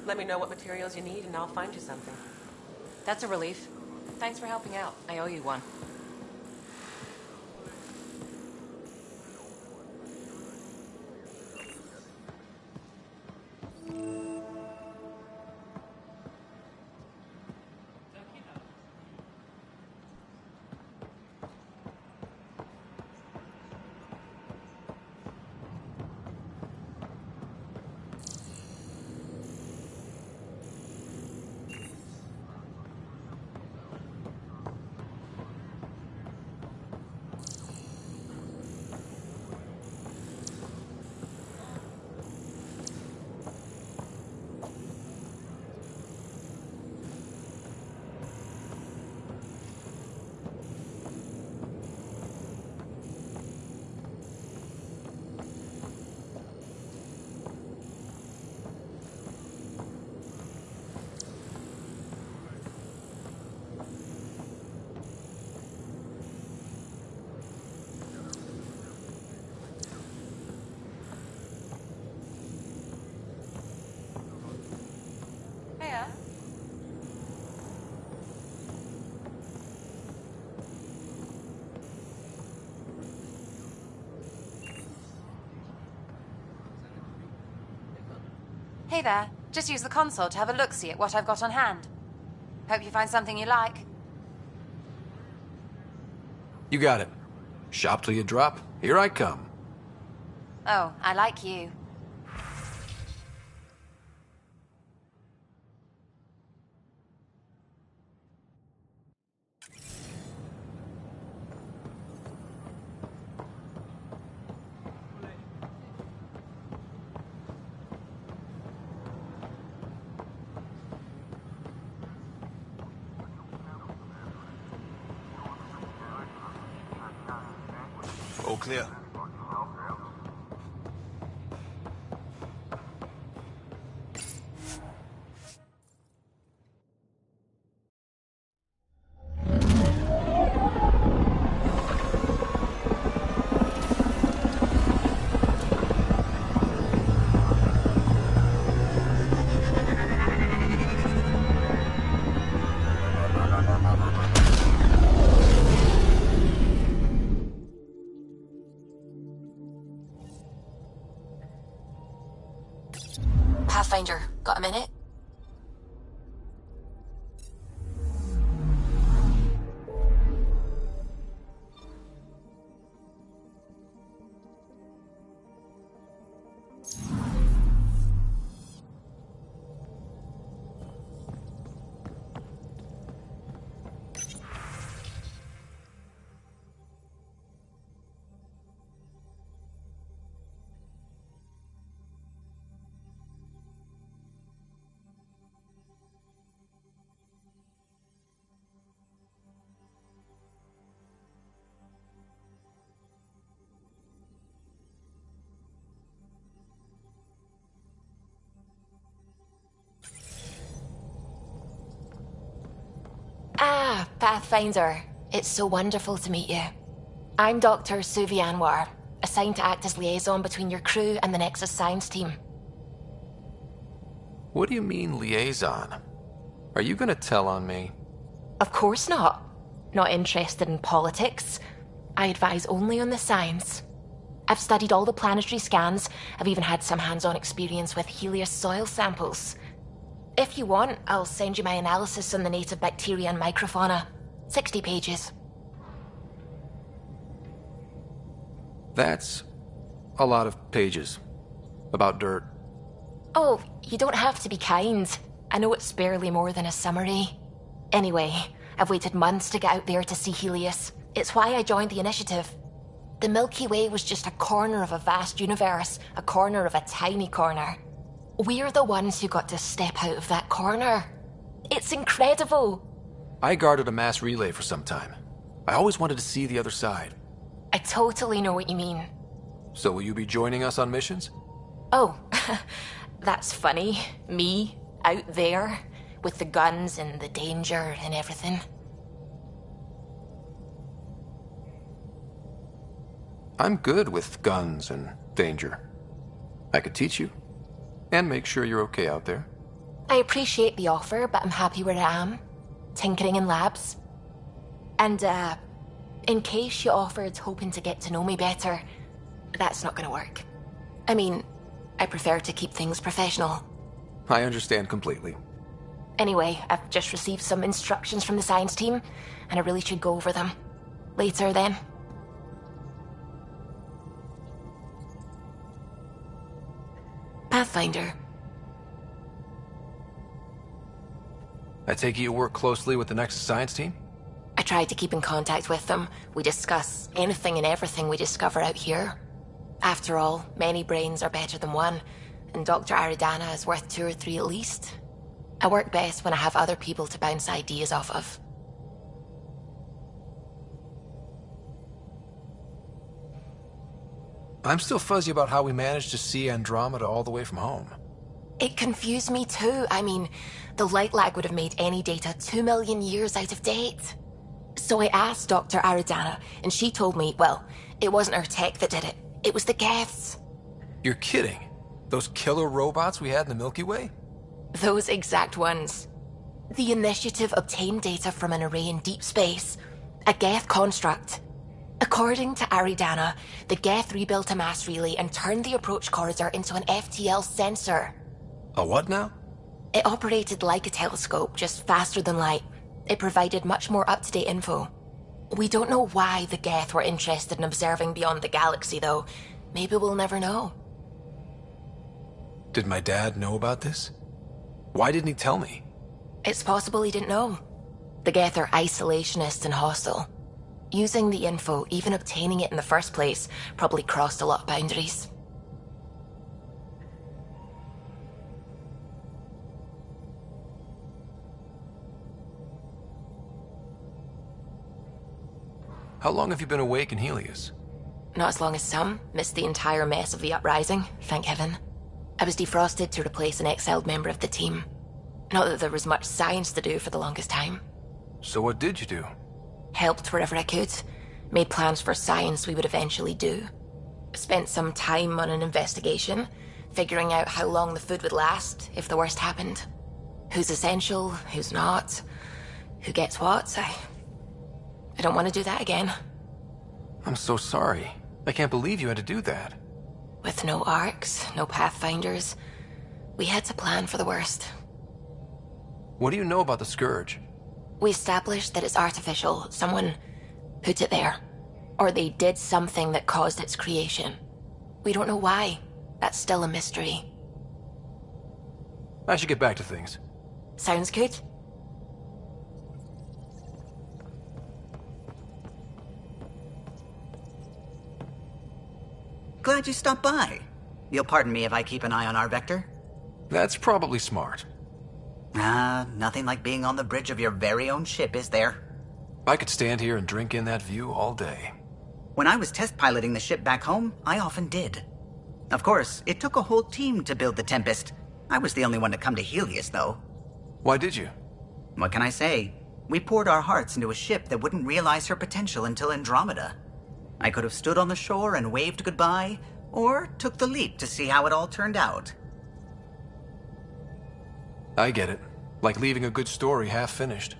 Let me know what materials you need and I'll find you something. That's a relief. Thanks for helping out. I owe you one. Hey there. Just use the console to have a look-see at what I've got on hand. Hope you find something you like. You got it. Shop till you drop. Here I come. Oh, I like you. All clear. Pathfinder, got a minute? Ah, Pathfinder. It's so wonderful to meet you. I'm Dr. Suvi Anwar, assigned to act as liaison between your crew and the Nexus Science team. What do you mean, liaison? Are you gonna tell on me? Of course not. Not interested in politics. I advise only on the science. I've studied all the planetary scans. I've even had some hands-on experience with Helios soil samples. If you want, I'll send you my analysis on the native bacteria and microfauna. 60 pages. That's a lot of pages. About dirt. Oh, you don't have to be kind. I know it's barely more than a summary. Anyway, I've waited months to get out there to see Helios. It's why I joined the initiative. The Milky Way was just a corner of a vast universe, a corner of a tiny corner. We're the ones who got to step out of that corner. It's incredible. I guarded a mass relay for some time. I always wanted to see the other side. I totally know what you mean. So will you be joining us on missions? Oh, that's funny. Me, out there, with the guns and the danger and everything. I'm good with guns and danger. I could teach you, and make sure you're okay out there. I appreciate the offer, but I'm happy where I am. Tinkering in labs. And, in case you offered hoping to get to know me better, that's not gonna work. I mean, I prefer to keep things professional. I understand completely. Anyway, I've just received some instructions from the science team, and I really should go over them. Later, then. Pathfinder. I take it you work closely with the Nexus science team? I try to keep in contact with them. We discuss anything and everything we discover out here. After all, many brains are better than one, and Dr. Aridana is worth 2 or 3 at least. I work best when I have other people to bounce ideas off of. I'm still fuzzy about how we managed to see Andromeda all the way from home. It confused me too. I mean, the light lag would have made any data 2 million years out of date. So I asked Dr. Aridana, and she told me, well, it wasn't her tech that did it. It was the Geths. You're kidding? Those killer robots we had in the Milky Way? Those exact ones. The Initiative obtained data from an array in deep space, a Geth construct. According to Aridana, the Geth rebuilt a mass relay and turned the approach corridor into an FTL sensor. A what now? It operated like a telescope, just faster than light. It provided much more up-to-date info. We don't know why the Geth were interested in observing beyond the galaxy, though. Maybe we'll never know. Did my dad know about this? Why didn't he tell me? It's possible he didn't know. The Geth are isolationist and hostile. Using the info, even obtaining it in the first place, probably crossed a lot of boundaries. How long have you been awake in Helios? Not as long as some. Missed the entire mess of the uprising, thank heaven. I was defrosted to replace an exiled member of the team. Not that there was much science to do for the longest time. So what did you do? Helped wherever I could. Made plans for science we would eventually do. Spent some time on an investigation, figuring out how long the food would last if the worst happened. Who's essential, who's not, who gets what. I don't want to do that again. I'm so sorry. I can't believe you had to do that. With no arcs, no pathfinders, we had to plan for the worst. What do you know about the Scourge? We established that it's artificial. Someone put it there. Or they did something that caused its creation. We don't know why. That's still a mystery. I should get back to things. Sounds good. Glad you stopped by. You'll pardon me if I keep an eye on our vector? That's probably smart. Nothing like being on the bridge of your very own ship, is there? I could stand here and drink in that view all day. When I was test piloting the ship back home, I often did. Of course, it took a whole team to build the Tempest. I was the only one to come to Helios, though. Why did you? What can I say? We poured our hearts into a ship that wouldn't realize her potential until Andromeda. I could have stood on the shore and waved goodbye, or took the leap to see how it all turned out. I get it. Like leaving a good story half finished.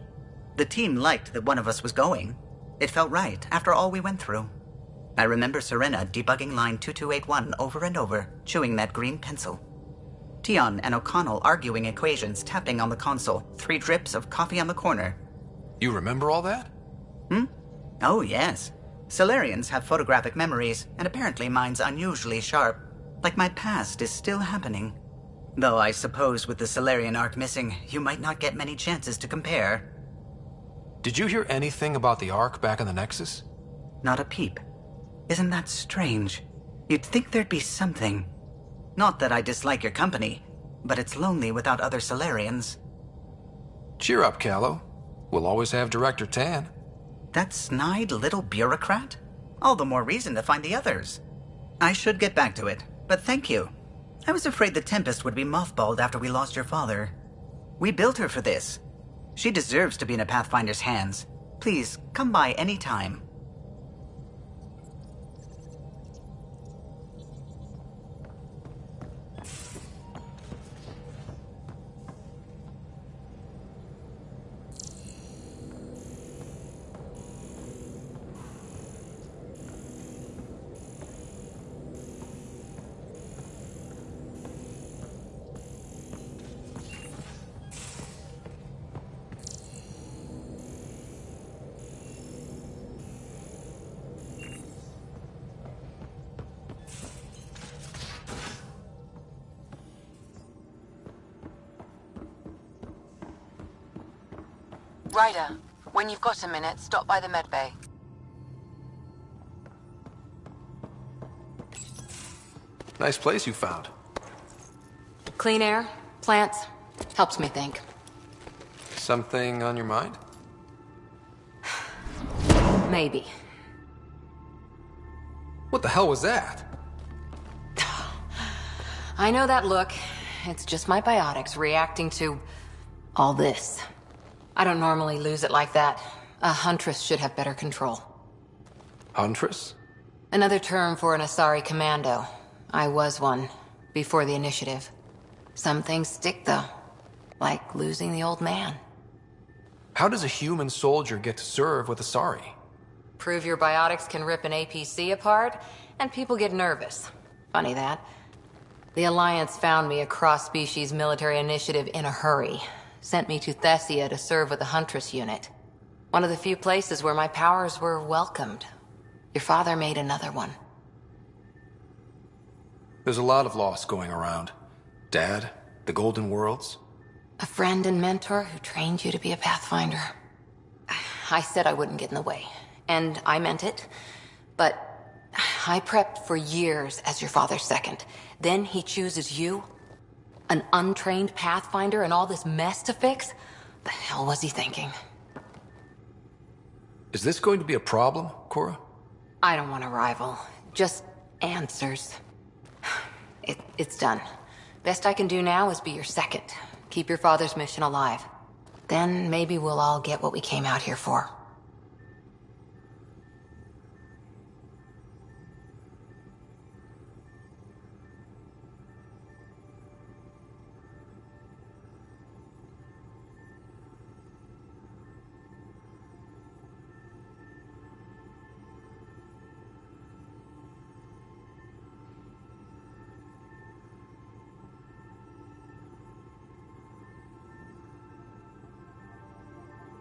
The team liked that one of us was going. It felt right after all we went through. I remember Serena debugging line 2281 over and over, chewing that green pencil. Tion and O'Connell arguing equations, tapping on the console, 3 drips of coffee on the corner. You remember all that? Oh, yes. Solarians have photographic memories, and apparently mine's unusually sharp. Like my past is still happening. Though I suppose with the Solarian arc missing, you might not get many chances to compare. Did you hear anything about the Ark back in the Nexus? Not a peep. Isn't that strange? You'd think there'd be something. Not that I dislike your company, but it's lonely without other Solarians. Cheer up, Callow. We'll always have Director Tan. That snide little bureaucrat? All the more reason to find the others. I should get back to it, but thank you. I was afraid the Tempest would be mothballed after we lost your father. We built her for this. She deserves to be in a Pathfinder's hands. Please, come by any time. Ryder, when you've got a minute, stop by the medbay. Nice place you found. Clean air, plants, helps me think. Something on your mind? Maybe. What the hell was that? I know that look. It's just my biotics reacting to all this. I don't normally lose it like that. A huntress should have better control. Huntress? Another term for an Asari commando. I was one, before the initiative. Some things stick, though. Like losing the old man. How does a human soldier get to serve with Asari? Prove your biotics can rip an APC apart, and people get nervous. Funny that. The Alliance found me a cross-species military initiative in a hurry. Sent me to Thessia to serve with the Huntress unit. One of the few places where my powers were welcomed. Your father made another one. There's a lot of loss going around. Dad, the Golden Worlds. A friend and mentor who trained you to be a Pathfinder. I said I wouldn't get in the way. And I meant it. But I prepped for years as your father's second. Then he chooses you? An untrained Pathfinder and all this mess to fix? The hell was he thinking? Is this going to be a problem, Cora? I don't want a rival. Just answers. It's done. Best I can do now is be your second. Keep your father's mission alive. Then maybe we'll all get what we came out here for.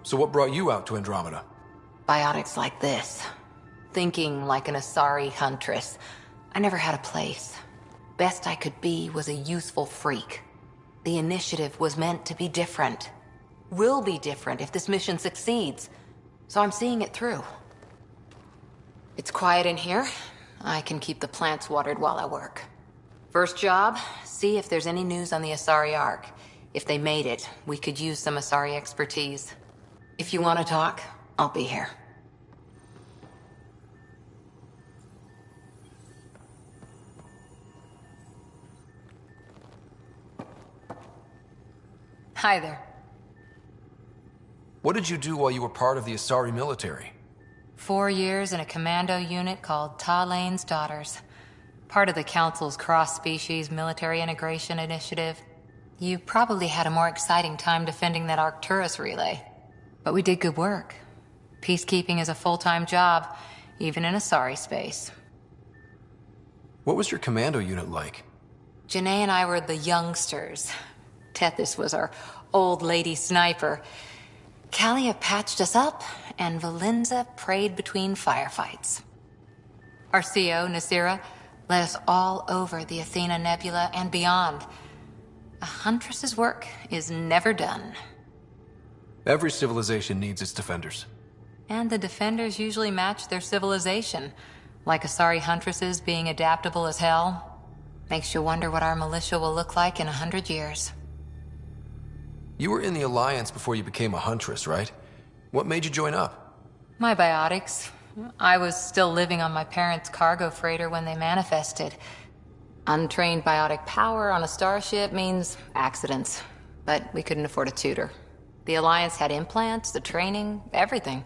So what brought you out to Andromeda? Biotics like this. Thinking like an Asari huntress. I never had a place. Best I could be was a useful freak. The initiative was meant to be different. Will be different if this mission succeeds. So I'm seeing it through. It's quiet in here. I can keep the plants watered while I work. First job, see if there's any news on the Asari Ark. If they made it, we could use some Asari expertise. If you want to talk, I'll be here. Hi there. What did you do while you were part of the Asari military? 4 years in a commando unit called Talane's Daughters. Part of the Council's cross-species military integration initiative. You probably had a more exciting time defending that Arcturus relay. But we did good work. Peacekeeping is a full-time job, even in Asari space. What was your commando unit like? Janae and I were the youngsters. Tethys was our old lady sniper. Kalia patched us up, and Valenza prayed between firefights. Our CO, Nasira, led us all over the Athena Nebula and beyond. A huntress's work is never done. Every civilization needs its defenders. And the defenders usually match their civilization. Like Asari huntresses being adaptable as hell. Makes you wonder what our militia will look like in 100 years. You were in the Alliance before you became a huntress, right? What made you join up? My biotics. I was still living on my parents' cargo freighter when they manifested. Untrained biotic power on a starship means accidents. But we couldn't afford a tutor. The Alliance had implants, the training, everything.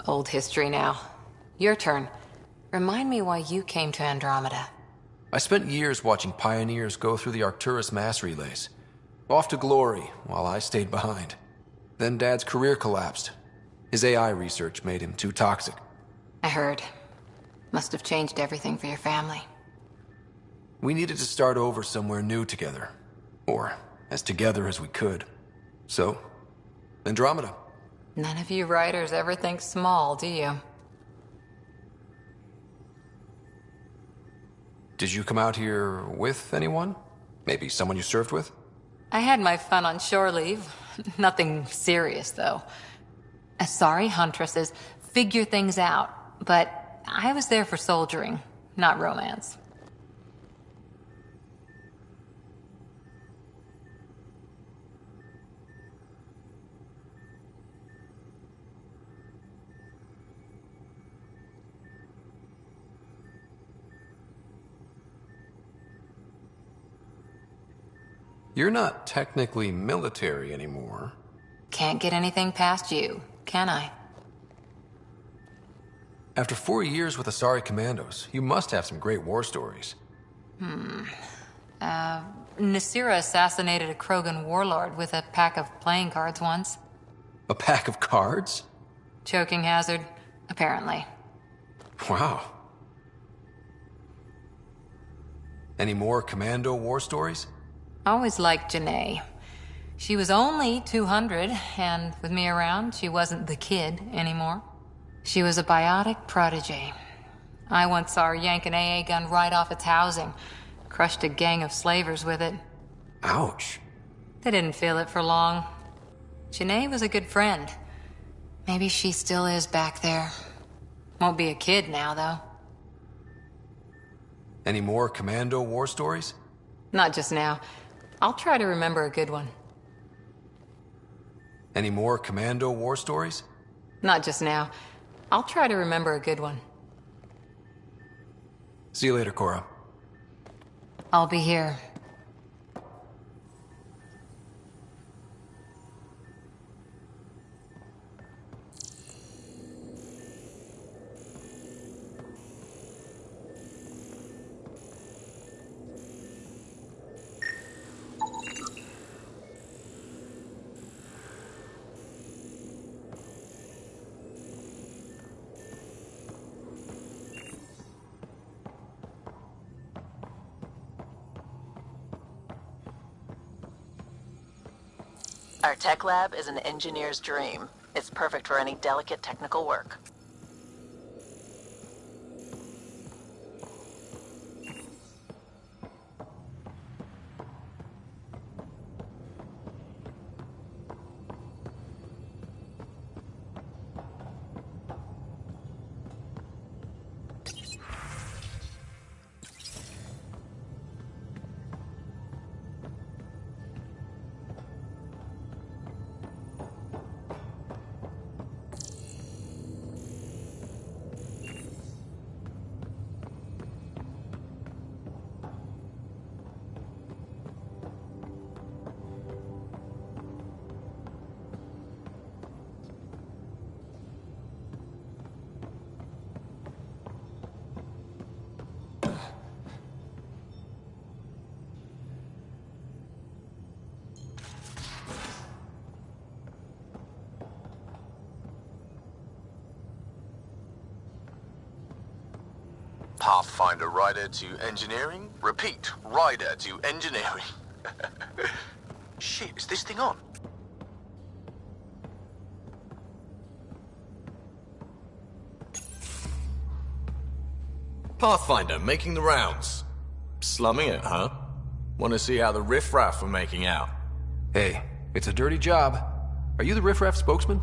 Old history now. Your turn. Remind me why you came to Andromeda. I spent years watching pioneers go through the Arcturus mass relays. Off to glory, while I stayed behind. Then Dad's career collapsed. His AI research made him too toxic. I heard. Must have changed everything for your family. We needed to start over somewhere new together. Or as together as we could. So, Andromeda. None of you writers ever think small, do you? Did you come out here with anyone? Maybe someone you served with? I had my fun on shore leave. Nothing serious, though. Asari huntresses figure things out, but I was there for soldiering, not romance. You're not technically military anymore. Can't get anything past you, can I? After 4 years with Asari Commandos, you must have some great war stories. Nasira assassinated a Krogan warlord with a pack of playing cards once. A pack of cards? Choking hazard, apparently. Wow. Any more Commando war stories? Always liked Janae. She was only 200, and with me around, she wasn't the kid anymore. She was a biotic protege. I once saw her yank an AA gun right off its housing, crushed a gang of slavers with it. Ouch. They didn't feel it for long. Janae was a good friend. Maybe she still is back there. Won't be a kid now, though. Any more Commando war stories? Not just now. I'll try to remember a good one. Any more Commando war stories? Not just now. I'll try to remember a good one. See you later, Cora. I'll be here. Our tech lab is an engineer's dream. It's perfect for any delicate technical work. Pathfinder rider to engineering? Repeat, rider to engineering. Shit, is this thing on? Pathfinder, making the rounds. Slumming it, huh? Want to see how the riffraff are making out? Hey, it's a dirty job. Are you the riffraff spokesman?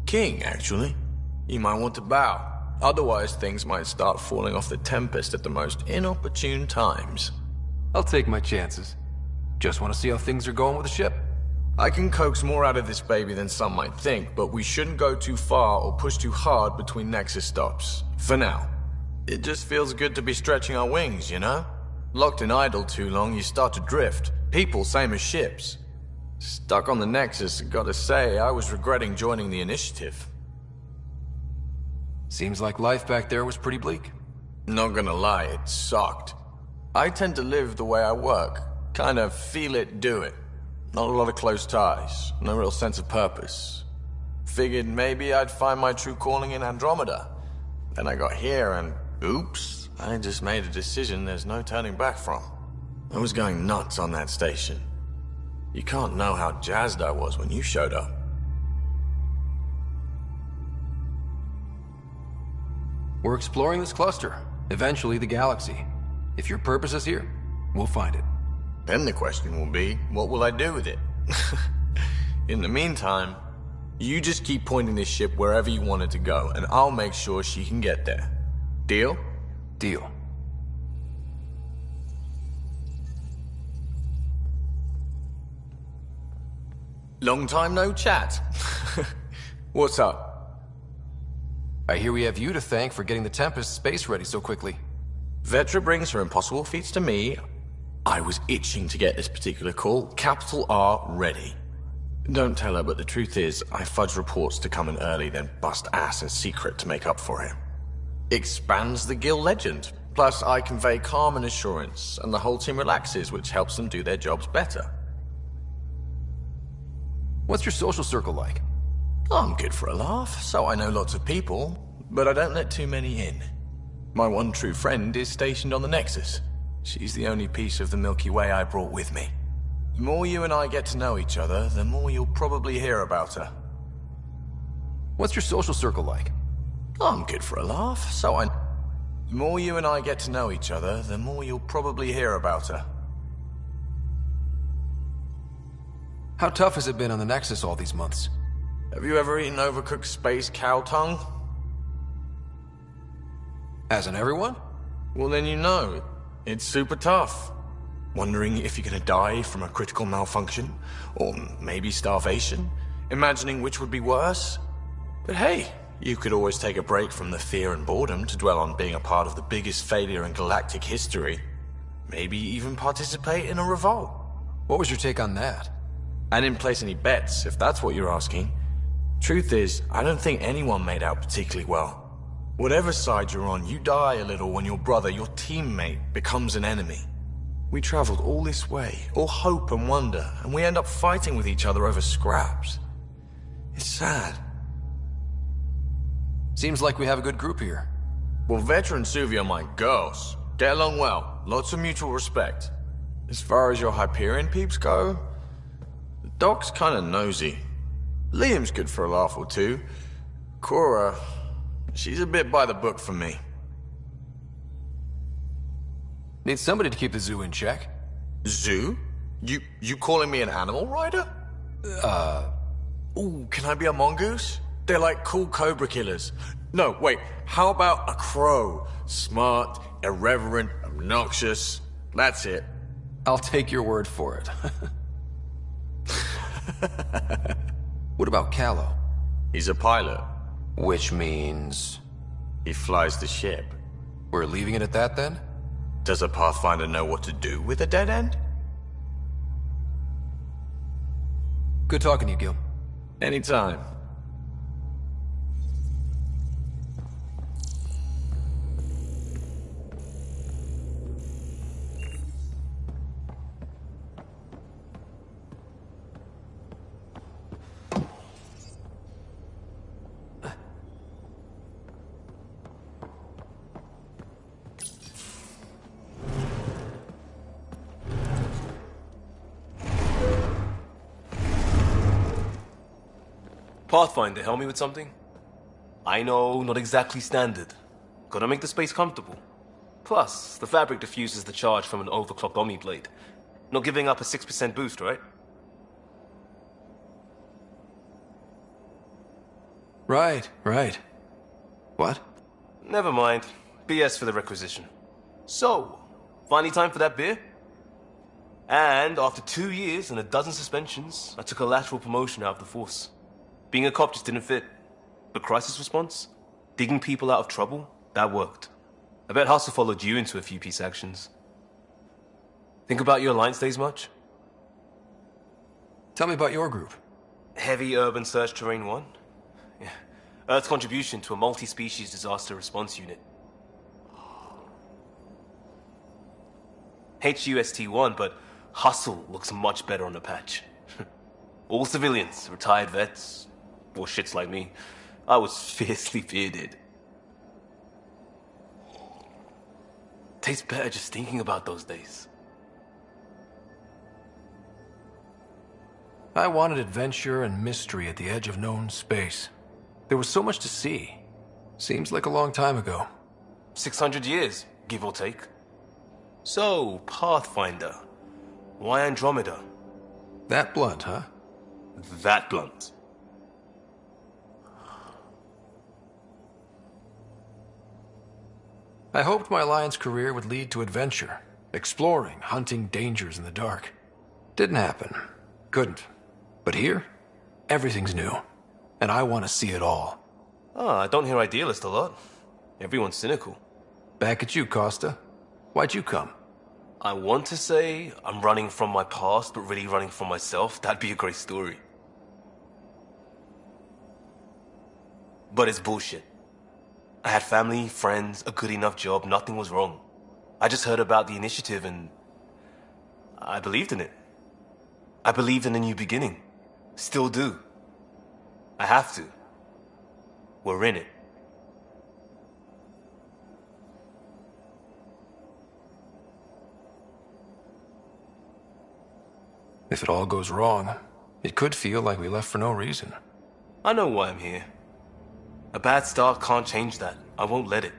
King, actually. You might want to bow. Otherwise, things might start falling off the Tempest at the most inopportune times. I'll take my chances. Just want to see how things are going with the ship. I can coax more out of this baby than some might think, but we shouldn't go too far or push too hard between Nexus stops. For now. It just feels good to be stretching our wings, you know? Locked in idle too long, you start to drift. People, same as ships. Stuck on the Nexus, gotta say, I was regretting joining the Initiative. Seems like life back there was pretty bleak. Not gonna lie, it sucked. I tend to live the way I work. Kind of feel it, do it. Not a lot of close ties, no real sense of purpose. Figured maybe I'd find my true calling in Andromeda. Then I got here and, oops, I just made a decision there's no turning back from. I was going nuts on that station. You can't know how jazzed I was when you showed up. We're exploring this cluster, eventually the galaxy. If your purpose is here, we'll find it. Then the question will be, what will I do with it? In the meantime, You just keep pointing this ship wherever you want it to go, and I'll make sure she can get there. Deal? Deal. Long time no chat. What's up? I hear we have you to thank for getting the Tempest space ready so quickly. Vetra brings her impossible feats to me. I was itching to get this particular call. Capital R ready. Don't tell her, but the truth is, I fudge reports to come in early, then bust ass in secret to make up for it. Expands the guild legend. Plus, I convey calm and assurance, and the whole team relaxes, which helps them do their jobs better. What's your social circle like? I'm good for a laugh, so I know lots of people, but I don't let too many in. My one true friend is stationed on the Nexus. She's the only piece of the Milky Way I brought with me. The more you and I get to know each other, the more you'll probably hear about her. What's your social circle like? I'm good for a laugh, so I... The more you and I get to know each other, the more you'll probably hear about her. How tough has it been on the Nexus all these months? Have you ever eaten overcooked space cow tongue? Hasn't everyone? Well, then you know. It's super tough. Wondering if you're gonna die from a critical malfunction, or maybe starvation, imagining which would be worse. But hey, you could always take a break from the fear and boredom to dwell on being a part of the biggest failure in galactic history. Maybe even participate in a revolt. What was your take on that? I didn't place any bets, if that's what you're asking. Truth is, I don't think anyone made out particularly well. Whatever side you're on, you die a little when your brother, your teammate, becomes an enemy. We traveled all this way, all hope and wonder, and we end up fighting with each other over scraps. It's sad. Seems like we have a good group here. Well, Vetra and Suvi are my girls. Get along well, lots of mutual respect. As far as your Hyperion peeps go, the doc's kinda nosy. Liam's good for a laugh or two. Cora, she's a bit by the book for me. Need somebody to keep the zoo in check. Zoo? You calling me an animal rider? Ooh, can I be a mongoose? They're like cool cobra killers. No, wait, how about a crow? Smart, irreverent, obnoxious. That's it. I'll take your word for it. What about Callow? He's a pilot. Which means... He flies the ship. we're leaving it at that then? Does a Pathfinder know what to do with a dead end? Good talking to you, Gil. Anytime. Pathfinder, help me with something? I know, not exactly standard. Gotta make the space comfortable. Plus, the fabric diffuses the charge from an overclocked Omniblade. Not giving up a 6% boost, right? Right. What? Never mind. BS for the requisition. So, finally time for that beer? And after 2 years and a dozen suspensions, I took a lateral promotion out of the force. Being a cop just didn't fit. But crisis response? Digging people out of trouble? That worked. I bet Hustle followed you into a few peace actions. Think about your Alliance days much? Tell me about your group. Heavy Urban Search Terrain 1? Yeah. Earth's contribution to a multi-species disaster response unit. HUST-1, but Hustle looks much better on the patch. All civilians, retired vets, or shits like me. I was fiercely bearded. Tastes better just thinking about those days. I wanted adventure and mystery at the edge of known space. There was so much to see. Seems like a long time ago. 600 years, give or take. So, Pathfinder. Why Andromeda? That blunt, huh? That blunt. I hoped my Alliance career would lead to adventure, exploring, hunting dangers in the dark. Didn't happen. Couldn't. But here, everything's new. And I want to see it all. Oh, I don't hear idealist a lot. Everyone's cynical. Back at you, Costa. Why'd you come? I want to say I'm running from my past, but really running from myself. That'd be a great story. But it's bullshit. I had family, friends, a good enough job, nothing was wrong. I just heard about the initiative and I believed in it. I believed in a new beginning. Still do. I have to. We're in it. If it all goes wrong, it could feel like we left for no reason. I know why I'm here. A bad start can't change that. I won't let it.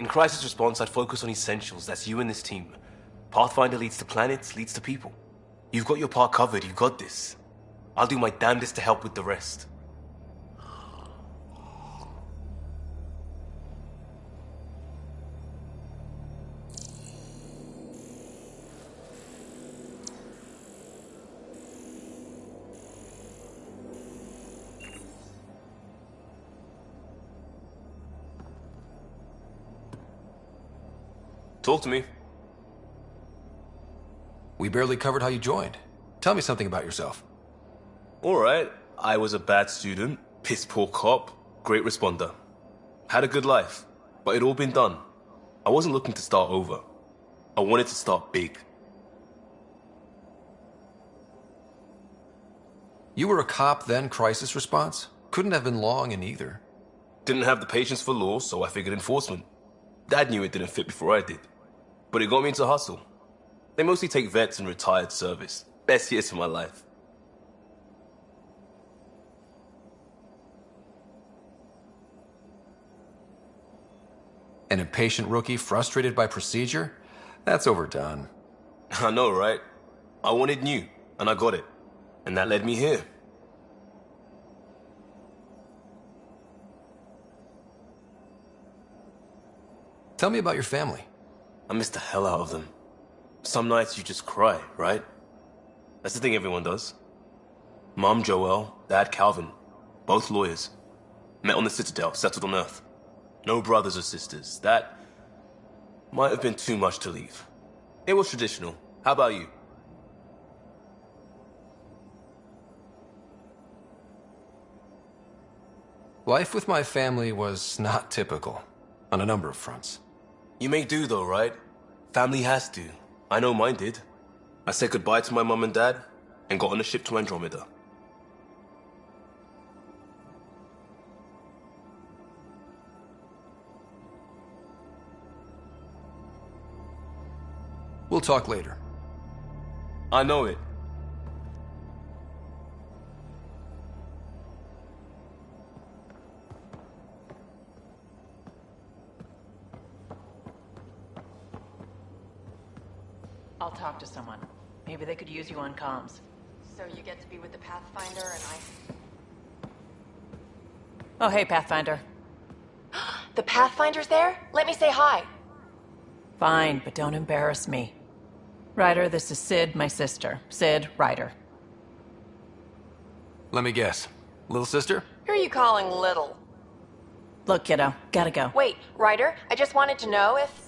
In crisis response, I'd focus on essentials. That's you and this team. Pathfinder leads to planets, leads to people. You've got your part covered. You got this. I'll do my damnedest to help with the rest. Talk to me. We barely covered how you joined. Tell me something about yourself. Alright, I was a bad student, piss poor cop, great responder. Had a good life, but it'd all been done. I wasn't looking to start over. I wanted to start big. You were a cop, then crisis response? Couldn't have been long in either. Didn't have the patience for law, so I figured enforcement. Dad knew it didn't fit before I did. But it got me into hustle. They mostly take vets and retired service. Best years of my life. An impatient rookie frustrated by procedure? That's overdone. I know, right? I wanted new, and I got it. And that led me here. Tell me about your family. I miss the hell out of them. Some nights you just cry, right? That's the thing everyone does. Mom Joelle, Dad Calvin, both lawyers. Met on the Citadel, settled on Earth. No brothers or sisters. That might have been too much to leave. It was traditional. How about you? Life with my family was not typical, on a number of fronts. You may do though, right? Family has to. I know mine did. I said goodbye to my mom and dad, and got on a ship to Andromeda. We'll talk later. I know it. I'll talk to someone. Maybe they could use you on comms. So you get to be with the Pathfinder and Oh, hey, Pathfinder. The Pathfinder's there? Let me say hi. Fine, but don't embarrass me. Ryder, this is Sid, my sister. Sid, Ryder. Let me guess. Little sister? Who are you calling little? Look, kiddo, gotta go. Wait, Ryder, I just wanted to know if...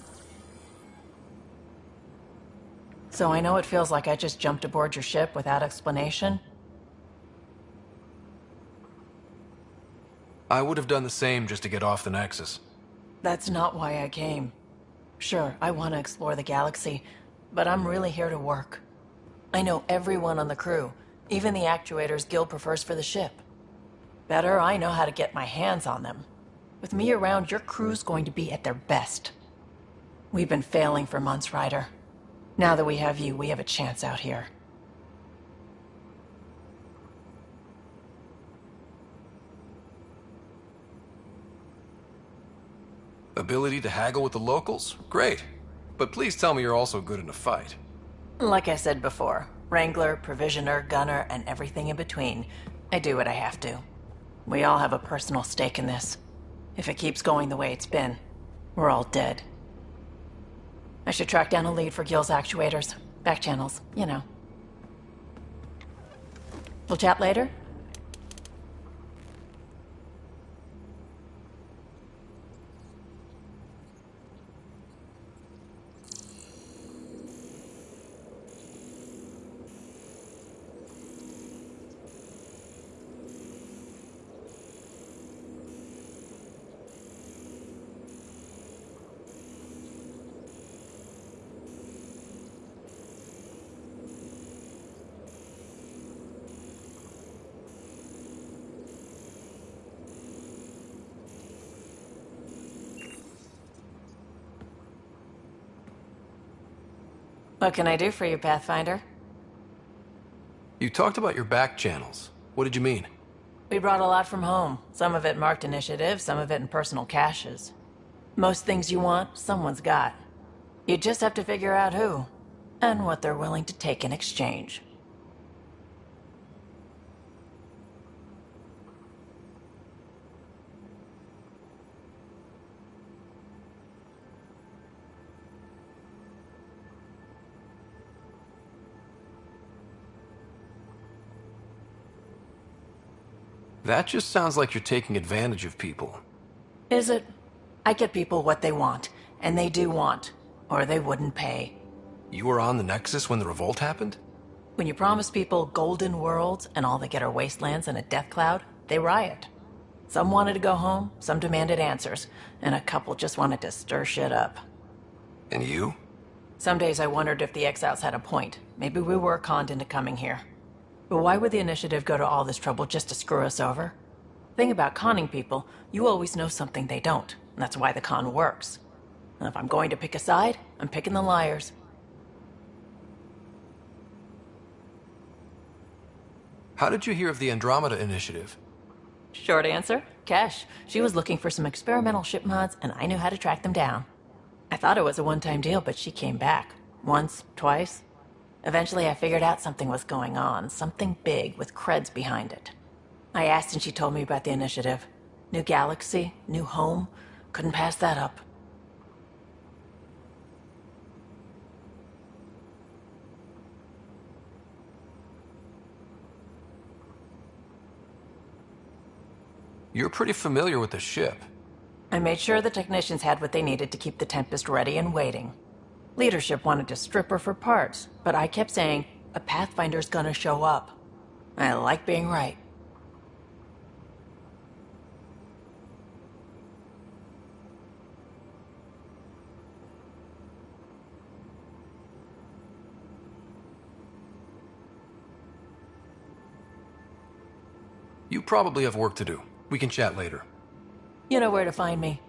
So I know it feels like I just jumped aboard your ship without explanation. I would have done the same just to get off the Nexus. That's not why I came. Sure, I want to explore the galaxy, but I'm really here to work. I know everyone on the crew, even the actuators Gil prefers for the ship. Better, I know how to get my hands on them. With me around, your crew's going to be at their best. We've been failing for months, Ryder. Now that we have you, we have a chance out here. Ability to haggle with the locals? Great. But please tell me you're also good in a fight. Like I said before, Wrangler, Provisioner, Gunner, and everything in between. I do what I have to. We all have a personal stake in this. If it keeps going the way it's been, we're all dead. I should track down a lead for Gil's actuators. Back channels, you know. We'll chat later? What can I do for you, Pathfinder? You talked about your back channels. What did you mean? We brought a lot from home. Some of it marked initiative, some of it in personal caches. Most things you want, someone's got. You just have to figure out who, and what they're willing to take in exchange. That just sounds like you're taking advantage of people. Is it? I get people what they want, and they do want, or they wouldn't pay. You were on the Nexus when the revolt happened? When you promise people golden worlds and all they get are wastelands and a death cloud, they riot. Some wanted to go home, some demanded answers, and a couple just wanted to stir shit up. And you? Some days I wondered if the exiles had a point. Maybe we were conned into coming here. But why would the Initiative go to all this trouble just to screw us over? Thing about conning people, you always know something they don't. And that's why the con works. And if I'm going to pick a side, I'm picking the liars. How did you hear of the Andromeda initiative? Short answer, Kesh. She was looking for some experimental ship mods, and I knew how to track them down. I thought it was a one-time deal, but she came back. Once, twice. Eventually I figured out something was going on, something big with creds behind it. I asked and she told me about the initiative. New galaxy, new home. Couldn't pass that up. You're pretty familiar with the ship. I made sure the technicians had what they needed to keep the Tempest ready and waiting. Leadership wanted to strip her for parts, but I kept saying, a Pathfinder's gonna show up. I like being right. You probably have work to do. We can chat later. You know where to find me.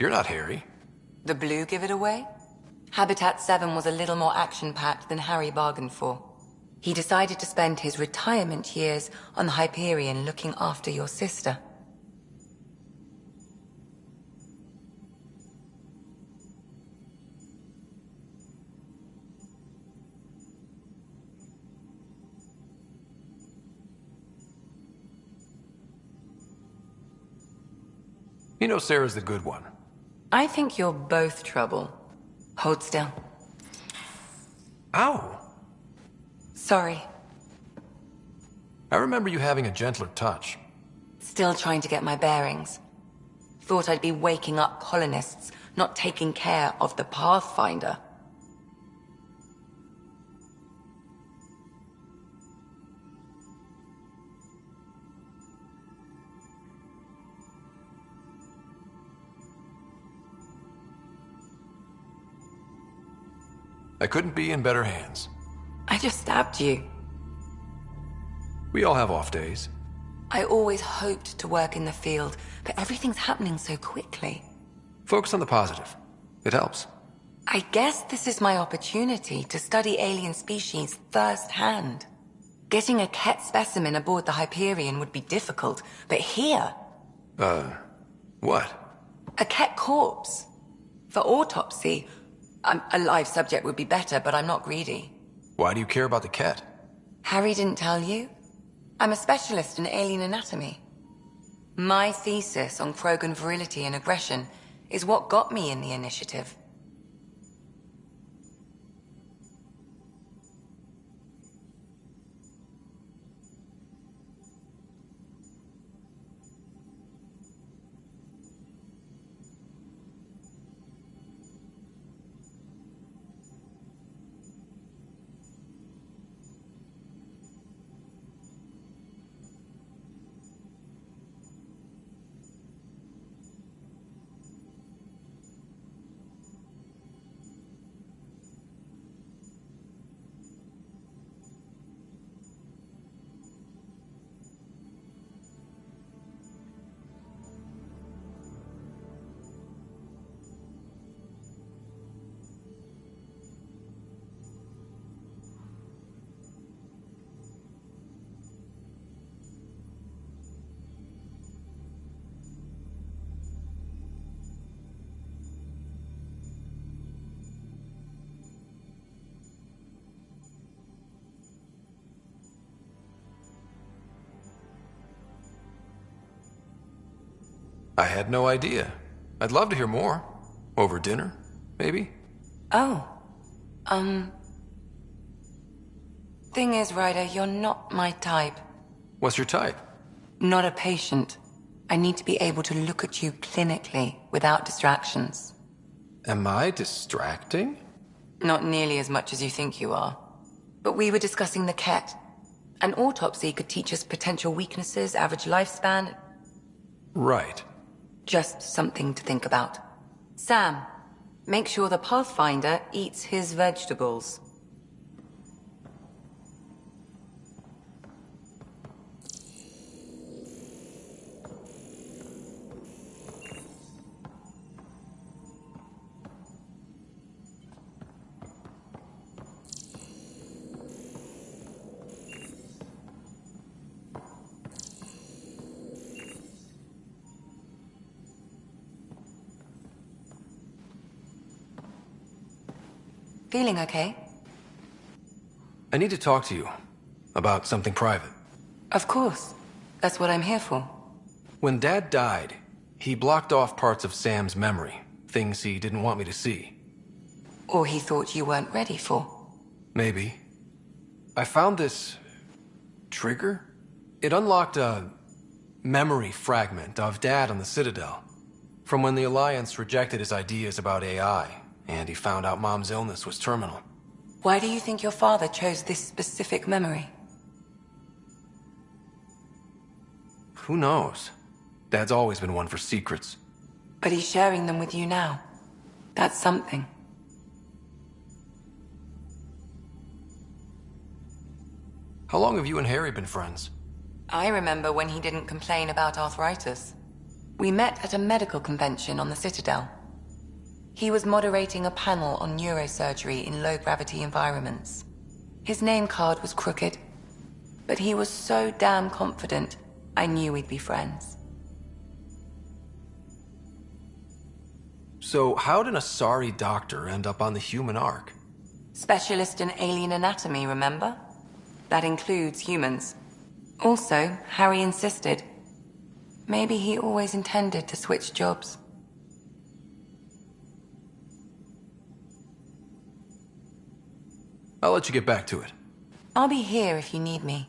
You're not Harry. The blue give it away? Habitat 7 was a little more action-packed than Harry bargained for. He decided to spend his retirement years on the Hyperion looking after your sister. You know Sarah's the good one. I think you're both trouble. Hold still. Ow! Sorry. I remember you having a gentler touch. Still trying to get my bearings. Thought I'd be waking up colonists, not taking care of the Pathfinder. I couldn't be in better hands. I just stabbed you. We all have off days. I always hoped to work in the field, but everything's happening so quickly. Focus on the positive. It helps. I guess this is my opportunity to study alien species firsthand. Getting a Ket specimen aboard the Hyperion would be difficult, but here... What? A Ket corpse. For autopsy, a live subject would be better, but I'm not greedy. Why do you care about the cat? Harry didn't tell you? I'm a specialist in alien anatomy. My thesis on Krogan virility and aggression is what got me in the initiative. I had no idea. I'd love to hear more. Over dinner, maybe? Oh. Thing is, Ryder, you're not my type. What's your type? Not a patient. I need to be able to look at you clinically, without distractions. Am I distracting? Not nearly as much as you think you are. But we were discussing the Ket. An autopsy could teach us potential weaknesses, average lifespan. Right. Just something to think about. Sam, make sure the Pathfinder eats his vegetables. Feeling okay? I need to talk to you about something private. Of course. That's what I'm here for. When Dad died, he blocked off parts of Sam's memory, things he didn't want me to see. Or he thought you weren't ready for. Maybe. I found this trigger. It unlocked a memory fragment of Dad on the Citadel, from when the Alliance rejected his ideas about AI. And he found out Mom's illness was terminal. Why do you think your father chose this specific memory? Who knows? Dad's always been one for secrets. But he's sharing them with you now. That's something. How long have you and Harry been friends? I remember when he didn't complain about arthritis. We met at a medical convention on the Citadel. He was moderating a panel on neurosurgery in low-gravity environments. His name card was crooked, but he was so damn confident, I knew we'd be friends. So how did a sorry doctor end up on the human ark? Specialist in alien anatomy, remember? That includes humans. Also, Harry insisted. Maybe he always intended to switch jobs. I'll let you get back to it. I'll be here if you need me.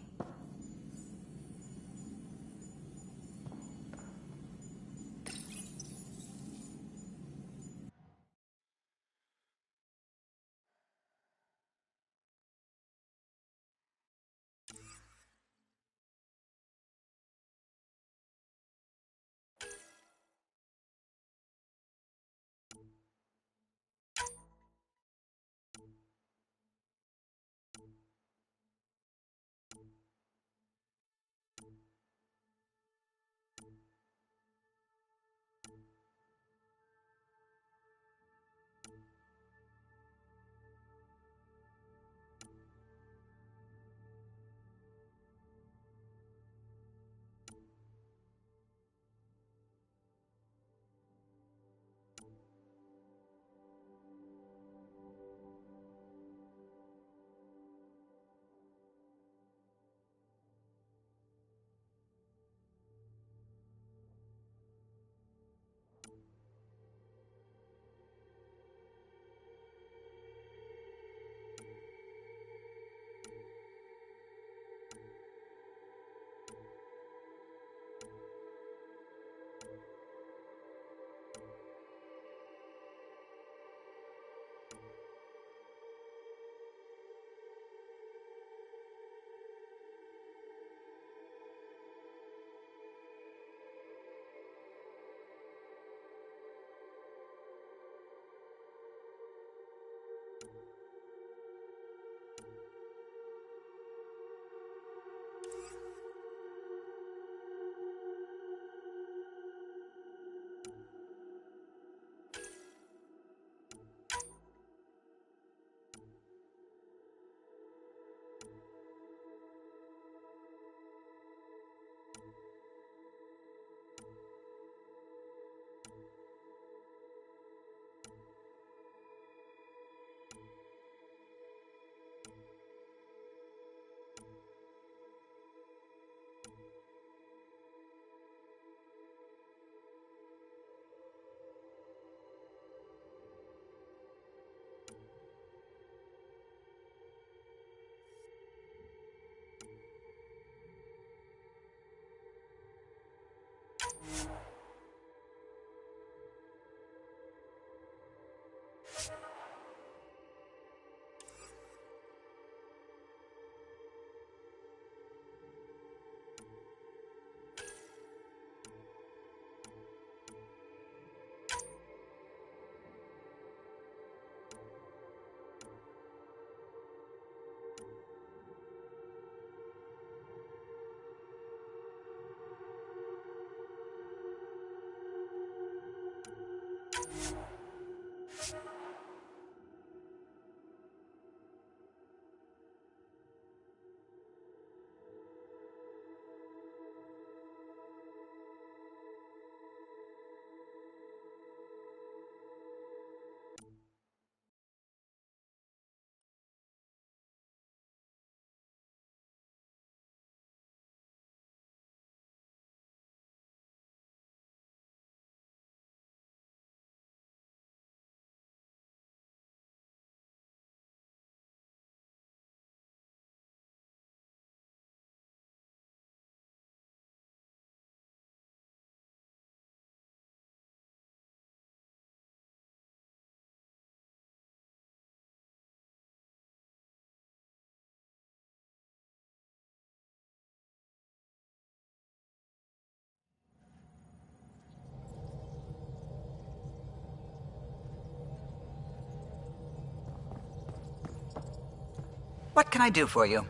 What can I do for you?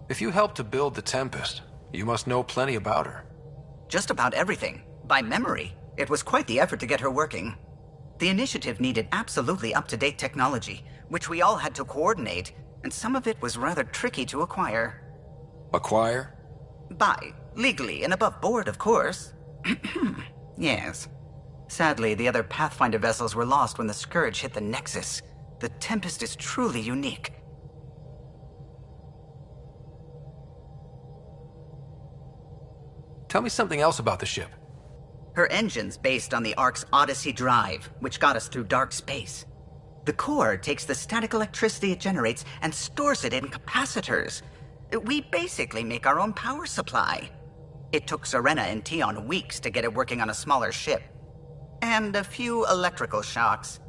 If you helped to build the Tempest, you must know plenty about her. Just about everything. By memory. It was quite the effort to get her working. The initiative needed absolutely up-to-date technology, which we all had to coordinate, and some of it was rather tricky to acquire. Acquire? Buy. Legally and above board, of course. Yes. Sadly, the other Pathfinder vessels were lost when the Scourge hit the Nexus. The Tempest is truly unique. Tell me something else about the ship. Her engine's based on the Ark's Odyssey drive, which got us through dark space. The core takes the static electricity it generates and stores it in capacitors. We basically make our own power supply. It took Serena and Tion weeks to get it working on a smaller ship. And a few electrical shocks.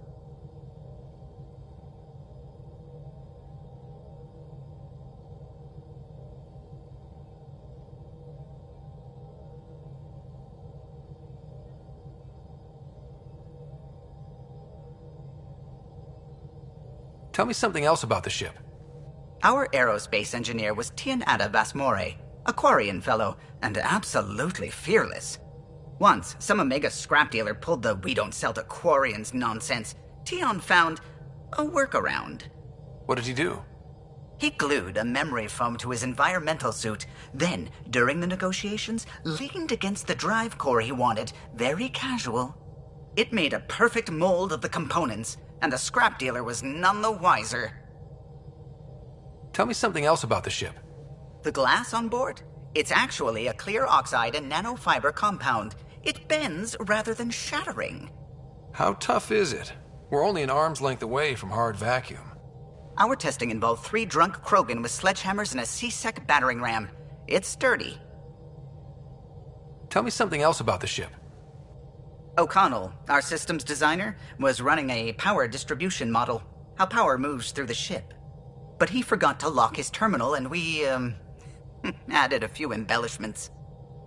Tell me something else about the ship. Our aerospace engineer was Tianada Vasmore, a Quarian fellow, and absolutely fearless. Once, some Omega scrap dealer pulled the "we don't sell to Quarians" nonsense. Tion found a workaround. What did he do? He glued a memory foam to his environmental suit, then, during the negotiations, leaned against the drive core he wanted, very casual. It made a perfect mold of the components, and the scrap dealer was none the wiser. Tell me something else about the ship. The glass on board? It's actually a clear oxide and nanofiber compound. It bends rather than shattering. How tough is it? We're only an arm's length away from hard vacuum. Our testing involved 3 drunk Krogan with sledgehammers and a C-Sec battering ram. It's sturdy. Tell me something else about the ship. O'Connell, our systems designer, was running a power distribution model, how power moves through the ship. But he forgot to lock his terminal and we, added a few embellishments.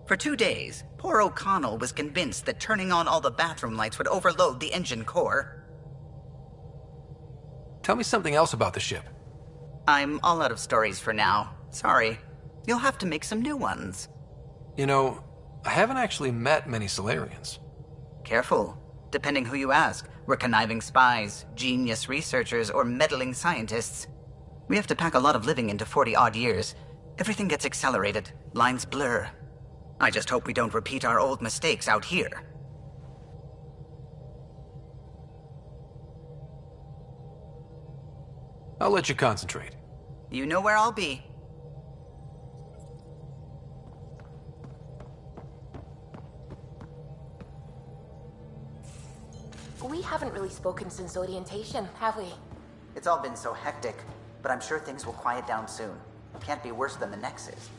For 2 days, poor O'Connell was convinced that turning on all the bathroom lights would overload the engine core. Tell me something else about the ship. I'm all out of stories for now. Sorry. You'll have to make some new ones. You know, I haven't actually met many Solarians. Careful. Depending who you ask, we're conniving spies, genius researchers, or meddling scientists. We have to pack a lot of living into 40-odd years. Everything gets accelerated. Lines blur. I just hope we don't repeat our old mistakes out here. I'll let you concentrate. You know where I'll be. We haven't really spoken since orientation, have we? It's all been so hectic, but I'm sure things will quiet down soon. Can't be worse than the Nexus.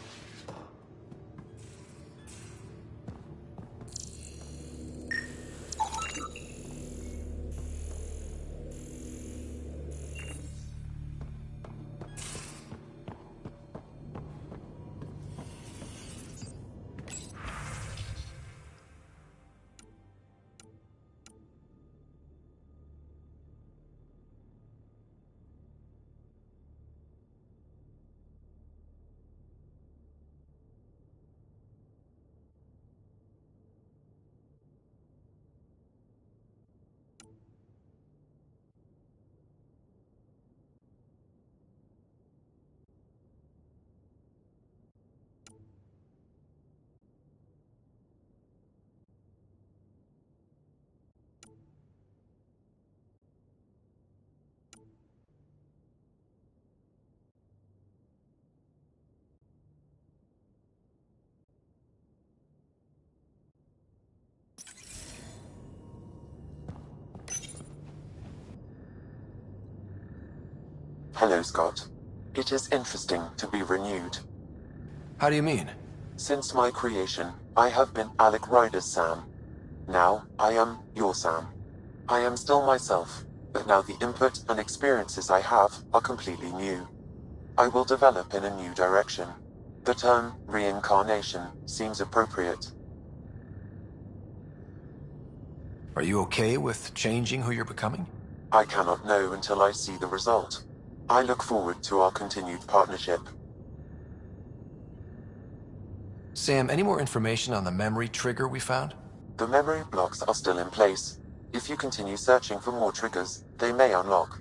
Hello, Scott. It is interesting to be renewed. How do you mean? Since my creation, I have been Alec Ryder's Sam. Now, I am your Sam. I am still myself, but now the input and experiences I have are completely new. I will develop in a new direction. The term reincarnation seems appropriate. Are you okay with changing who you're becoming? I cannot know until I see the result. I look forward to our continued partnership. Sam, any more information on the memory trigger we found? The memory blocks are still in place. If you continue searching for more triggers, they may unlock.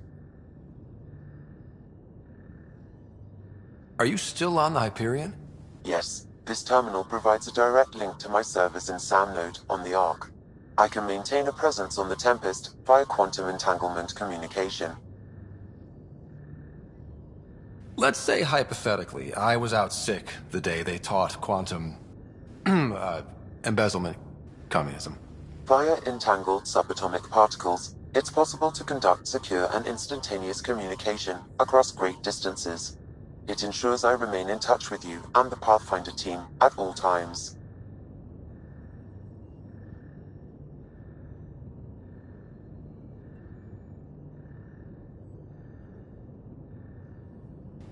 Are you still on the Hyperion? Yes, this terminal provides a direct link to my servers in SAM node on the Ark. I can maintain a presence on the Tempest via quantum entanglement communication. Let's say, hypothetically, I was out sick the day they taught quantum... embezzlement communism. Via entangled subatomic particles, it's possible to conduct secure and instantaneous communication across great distances. It ensures I remain in touch with you and the Pathfinder team at all times.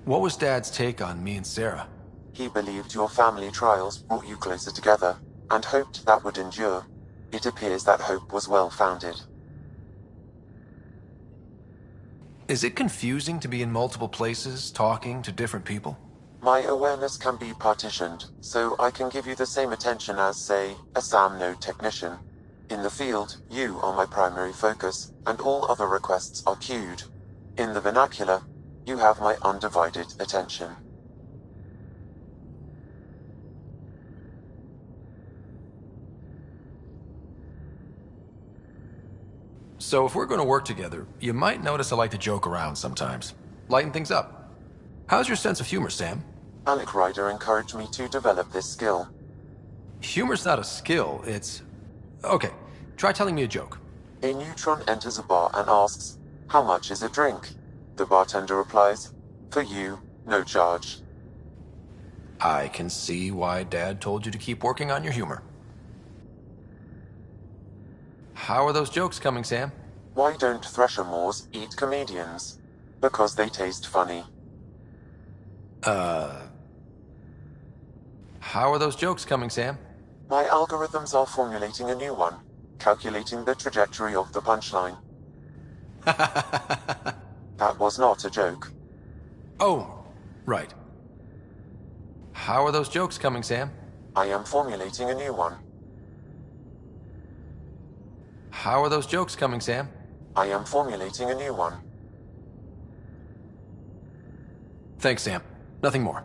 What was Dad's take on me and Sarah? He believed your family trials brought you closer together, and hoped that would endure. It appears that hope was well-founded. Is it confusing to be in multiple places, talking to different people? My awareness can be partitioned, so I can give you the same attention as, say, a SAM node technician. In the field, you are my primary focus, and all other requests are queued. In the vernacular, you have my undivided attention. So if we're going to work together, you might notice I like to joke around sometimes. Lighten things up. How's your sense of humor, Sam? Alec Ryder encouraged me to develop this skill. Humor's not a skill, it's... Okay, try telling me a joke. A neutron enters a bar and asks, "How much is a drink?" The bartender replies, "For you, no charge." I can see why Dad told you to keep working on your humor. How are those jokes coming, Sam? Why don't Thresher Moors eat comedians? Because they taste funny. How are those jokes coming, Sam? My algorithms are formulating a new one, calculating the trajectory of the punchline. That was not a joke. Oh, right. How are those jokes coming, Sam? I am formulating a new one. How are those jokes coming, Sam? I am formulating a new one. Thanks, Sam. Nothing more.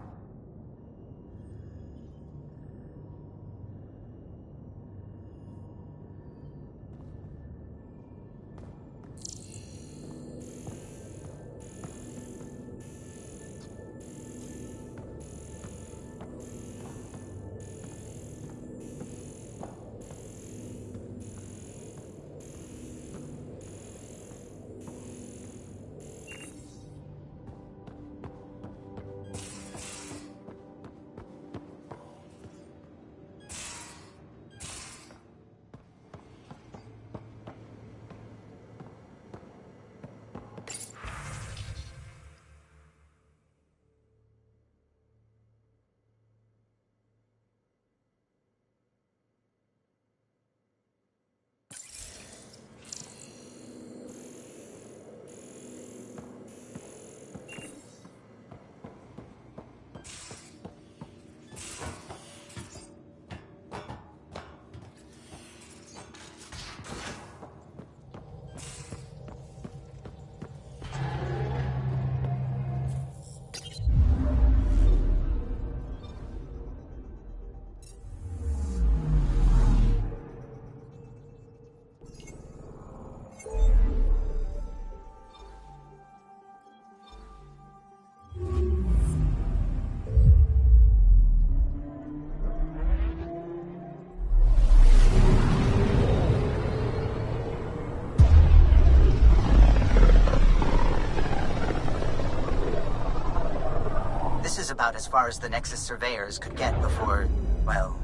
About as far as the Nexus surveyors could get before, well...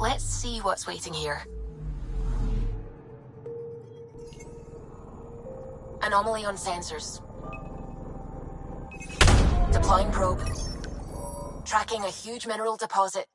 Let's see what's waiting here. Anomaly on sensors. Deploying probe. Tracking a huge mineral deposit.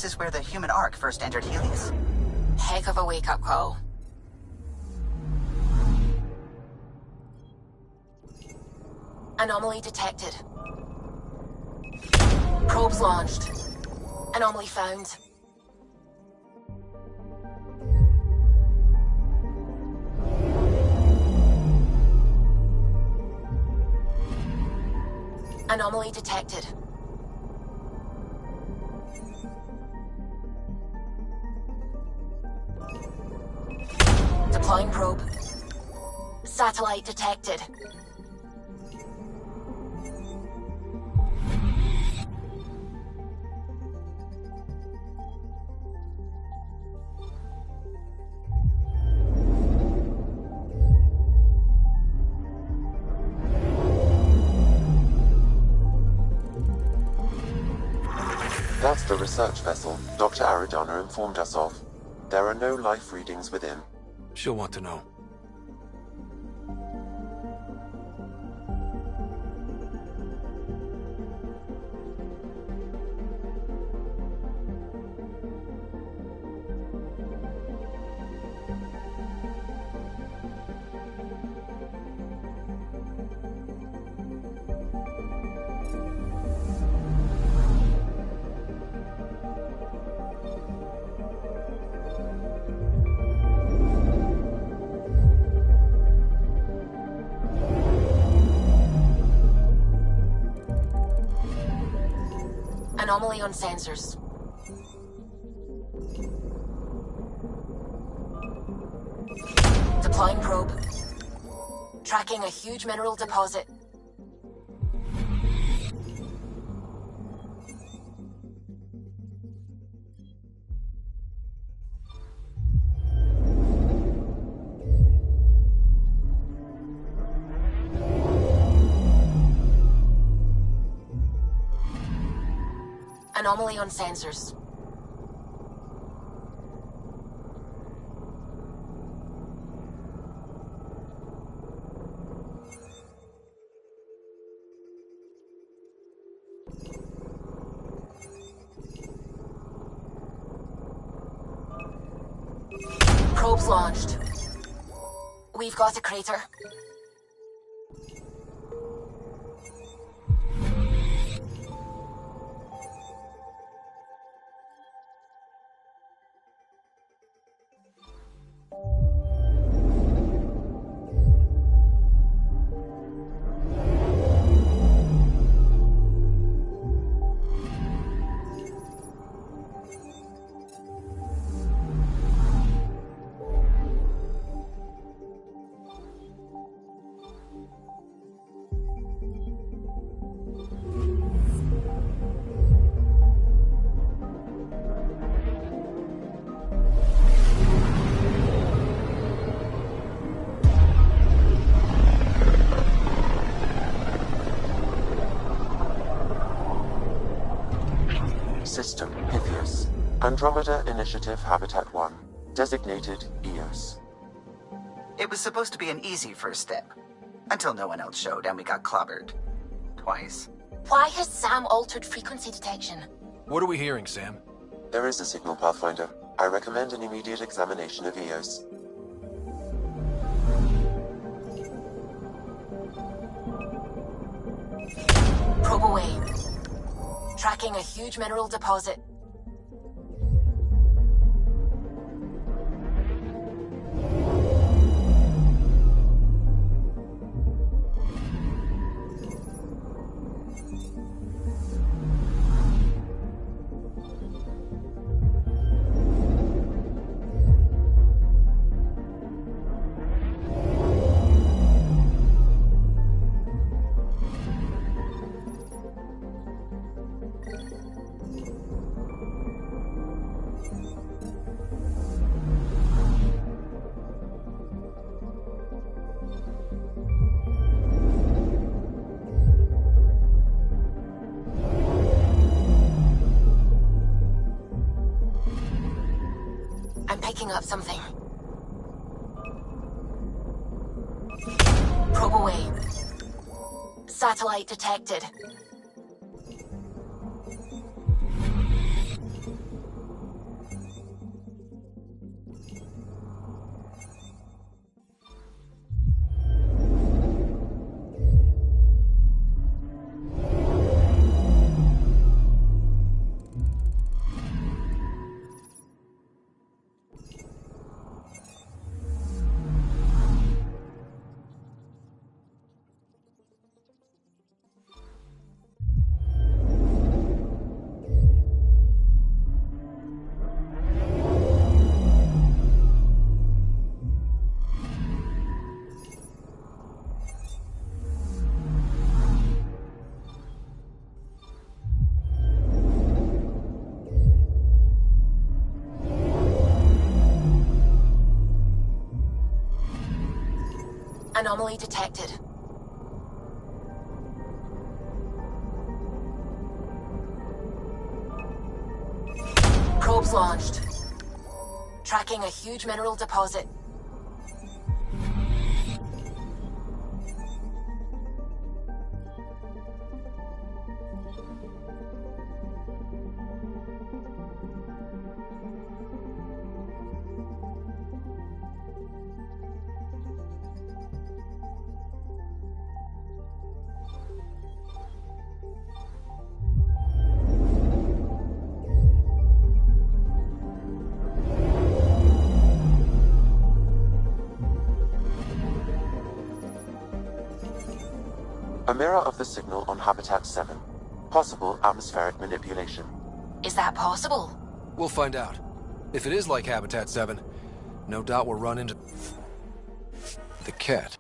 this is where the human Ark first entered Helios? Heck of a wake-up call. Anomaly detected. Probes launched. Anomaly found. Anomaly detected. Deploying probe. Satellite detected. That's the research vessel Dr. Aridana informed us of. There are no life readings within. She'll want to know. Anomaly on sensors. Deploying probe. Tracking a huge mineral deposit. Anomaly on sensors. Probes launched. We've got a crater. System Pythias. Andromeda Initiative Habitat 1. Designated EOS. It was supposed to be an easy first step. Until no one else showed and we got clobbered. Twice. Why has Sam altered frequency detection? What are we hearing, Sam? There is a signal, Pathfinder. I recommend an immediate examination of EOS. Probe away. Tracking a huge mineral deposit. I'm picking up something. Probe away. Satellite detected. Anomaly detected. Probes launched. Tracking a huge mineral deposit. A mirror of the signal on Habitat 7. Possible atmospheric manipulation. Is that possible? We'll find out. If it is like Habitat 7, no doubt we'll run into the cat.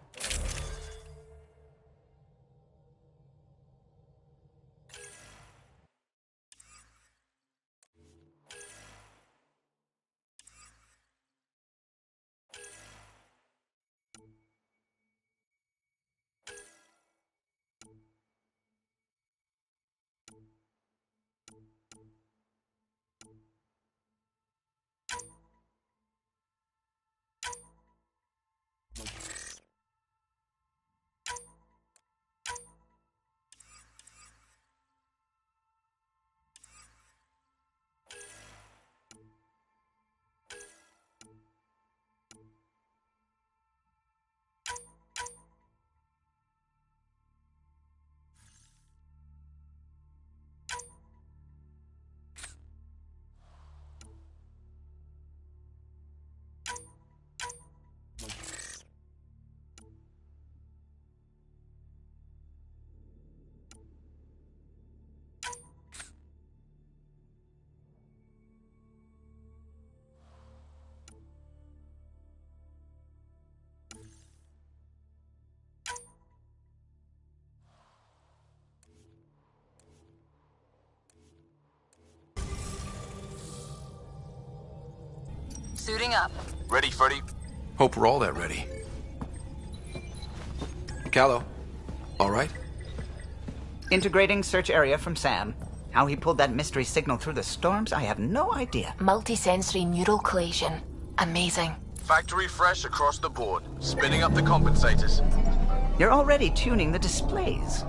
Suiting up. Ready, Freddy? Hope we're all that ready. Callow, all right? Integrating search area from Sam. How he pulled that mystery signal through the storms, I have no idea. Multisensory neural collation. Amazing. Factory fresh across the board. Spinning up the compensators. You're already tuning the displays.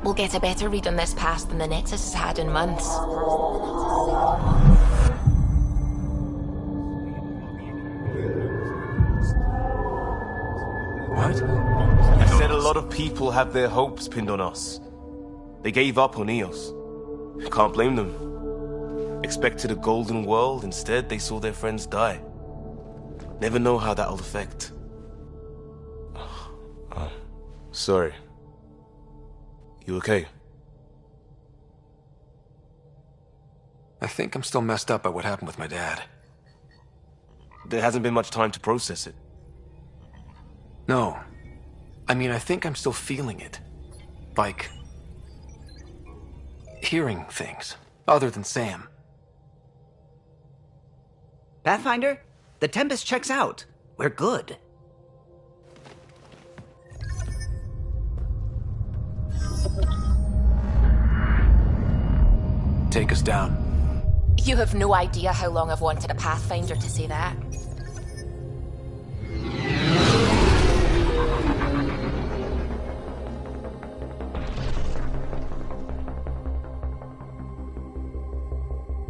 We'll get a better read on this pass than the Nexus has had in months. What? I said a lot of people have their hopes pinned on us. They gave up on Eos. Can't blame them. Expected a golden world, instead they saw their friends die. Never know how that'll affect. Sorry. You okay? I think I'm still messed up by what happened with my dad. There hasn't been much time to process it. No. I mean, I think I'm still feeling it. Like, hearing things, other than Sam. Pathfinder, the Tempest checks out. We're good. Take us down. You have no idea how long I've wanted a Pathfinder to say that.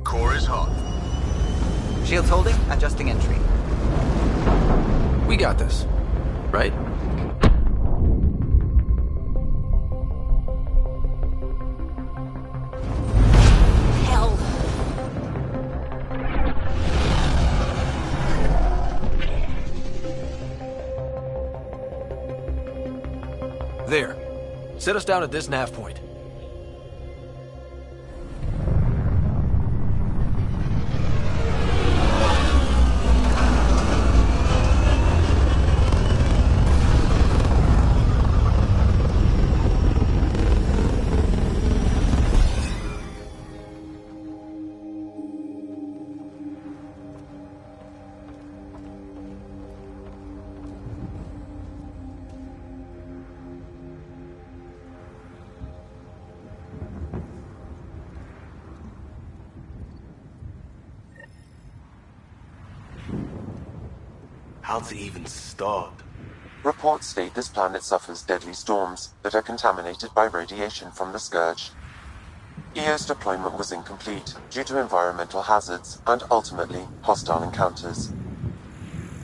Core is hot. Shields holding, adjusting entry. We got this, right? Hell. There. Set us down at this nav point. How to even start? Reports state this planet suffers deadly storms that are contaminated by radiation from the Scourge. EO's deployment was incomplete due to environmental hazards and ultimately hostile encounters.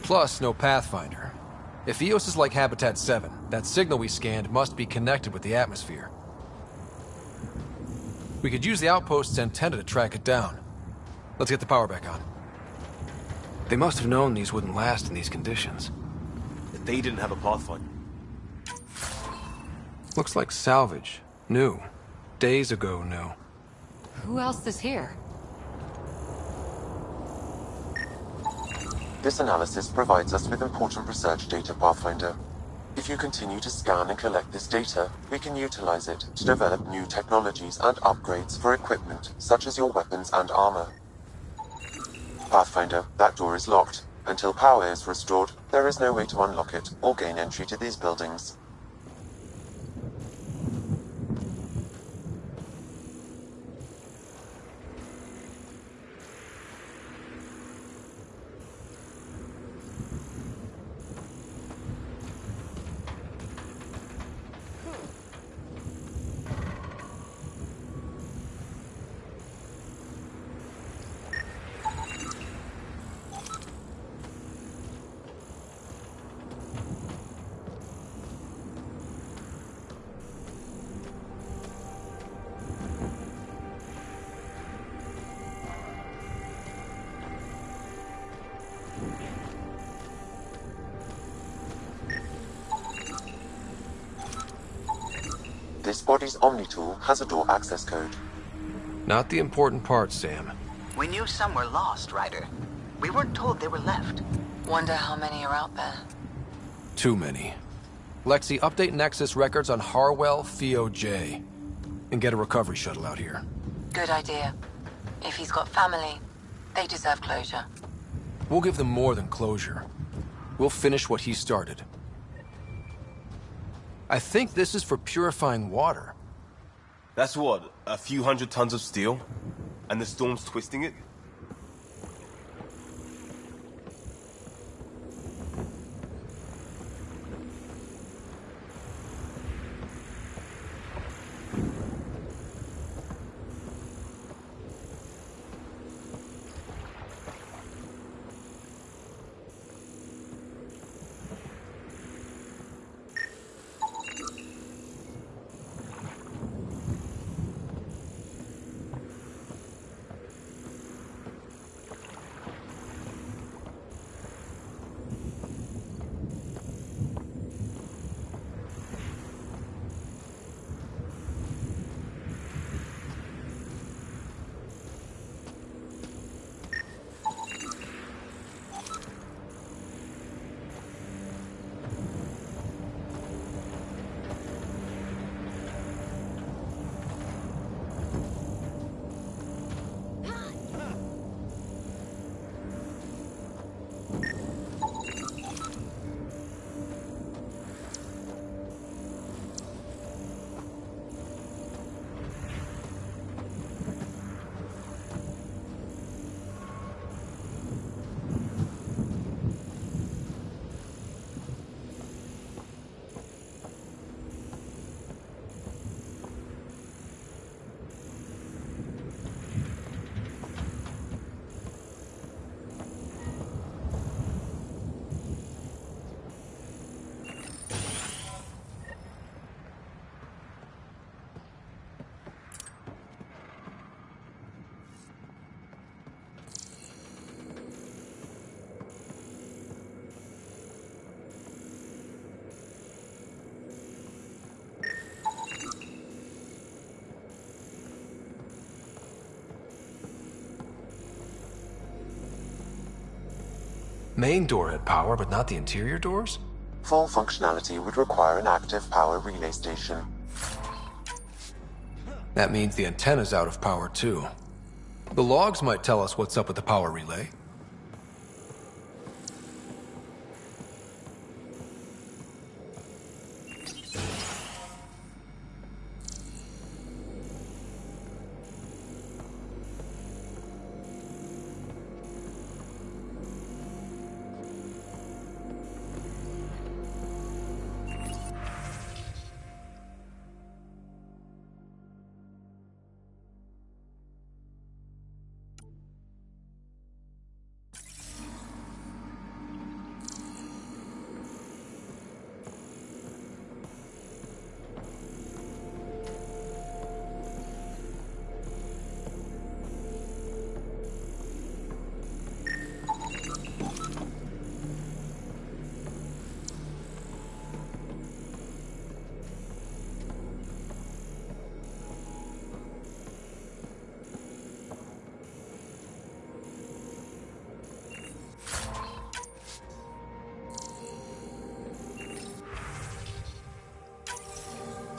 Plus, no Pathfinder. If EOS is like Habitat 7, that signal we scanned must be connected with the atmosphere. We could use the outpost's antenna to track it down. Let's get the power back on. They must have known these wouldn't last in these conditions. They didn't have a Pathfinder. Looks like salvage. New. Days ago new. Who else is here? This analysis provides us with important research data, Pathfinder. If you continue to scan and collect this data, we can utilize it to develop new technologies and upgrades for equipment, such as your weapons and armor. Pathfinder, that door is locked. Until power is restored, there is no way to unlock it or gain entry to these buildings. This body's Omni tool has a door access code. Not the important part, Sam. We knew some were lost, Ryder. We weren't told they were left. Wonder how many are out there. Too many. Lexi, update Nexus records on Harwell, Theo J. And get a recovery shuttle out here. Good idea. If he's got family, they deserve closure. We'll give them more than closure. We'll finish what he started. I think this is for purifying water. That's what, a few hundred tons of steel? And the storm's twisting it? Main door had power, but not the interior doors? Full functionality would require an active power relay station. That means the antenna's out of power, too. The logs might tell us what's up with the power relay.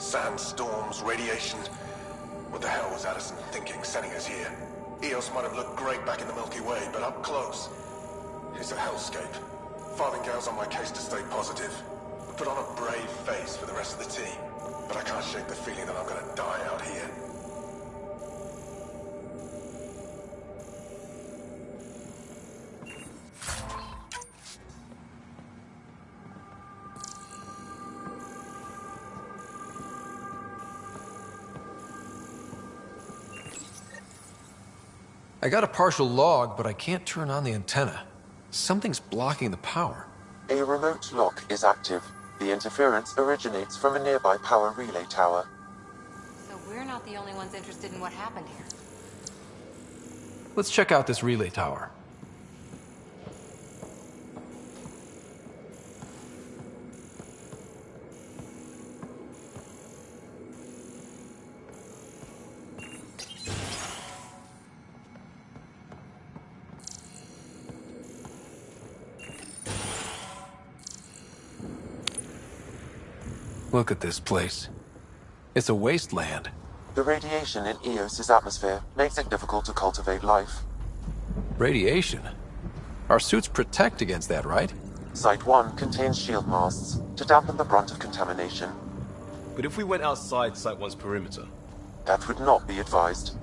Sandstorms, radiation. What the hell was Addison thinking sending us here? Eos might have looked great back in the Milky Way, but up close, it's a hellscape. Farthingale's on my case to stay positive. Put on a brave face for the rest of the team, but I can't shake the feeling that I'm gonna die out here. I got a partial log, but I can't turn on the antenna. Something's blocking the power. A remote lock is active. The interference originates from a nearby power relay tower. So we're not the only ones interested in what happened here. Let's check out this relay tower. Look at this place. It's a wasteland. The radiation in Eos's atmosphere makes it difficult to cultivate life. Radiation? Our suits protect against that, right? Site 1 contains shield masts to dampen the brunt of contamination. But if we went outside Site 1's perimeter? That would not be advised.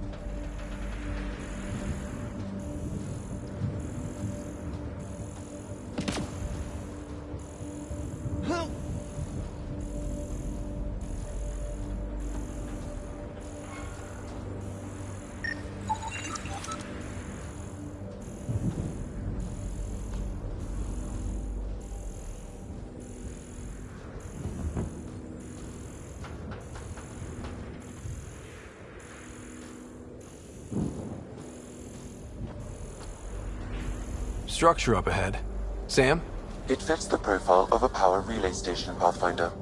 Structure up ahead. Sam? It fits the profile of a power relay station, Pathfinder.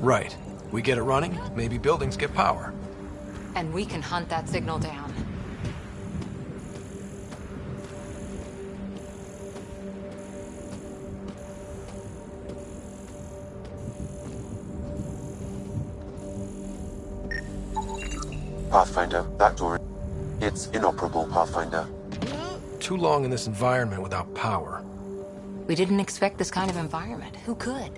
Right. We get it running, maybe buildings get power. And we can hunt that signal down. Pathfinder, that door. It's inoperable, Pathfinder. Too long in this environment without power. We didn't expect this kind of environment. Who could?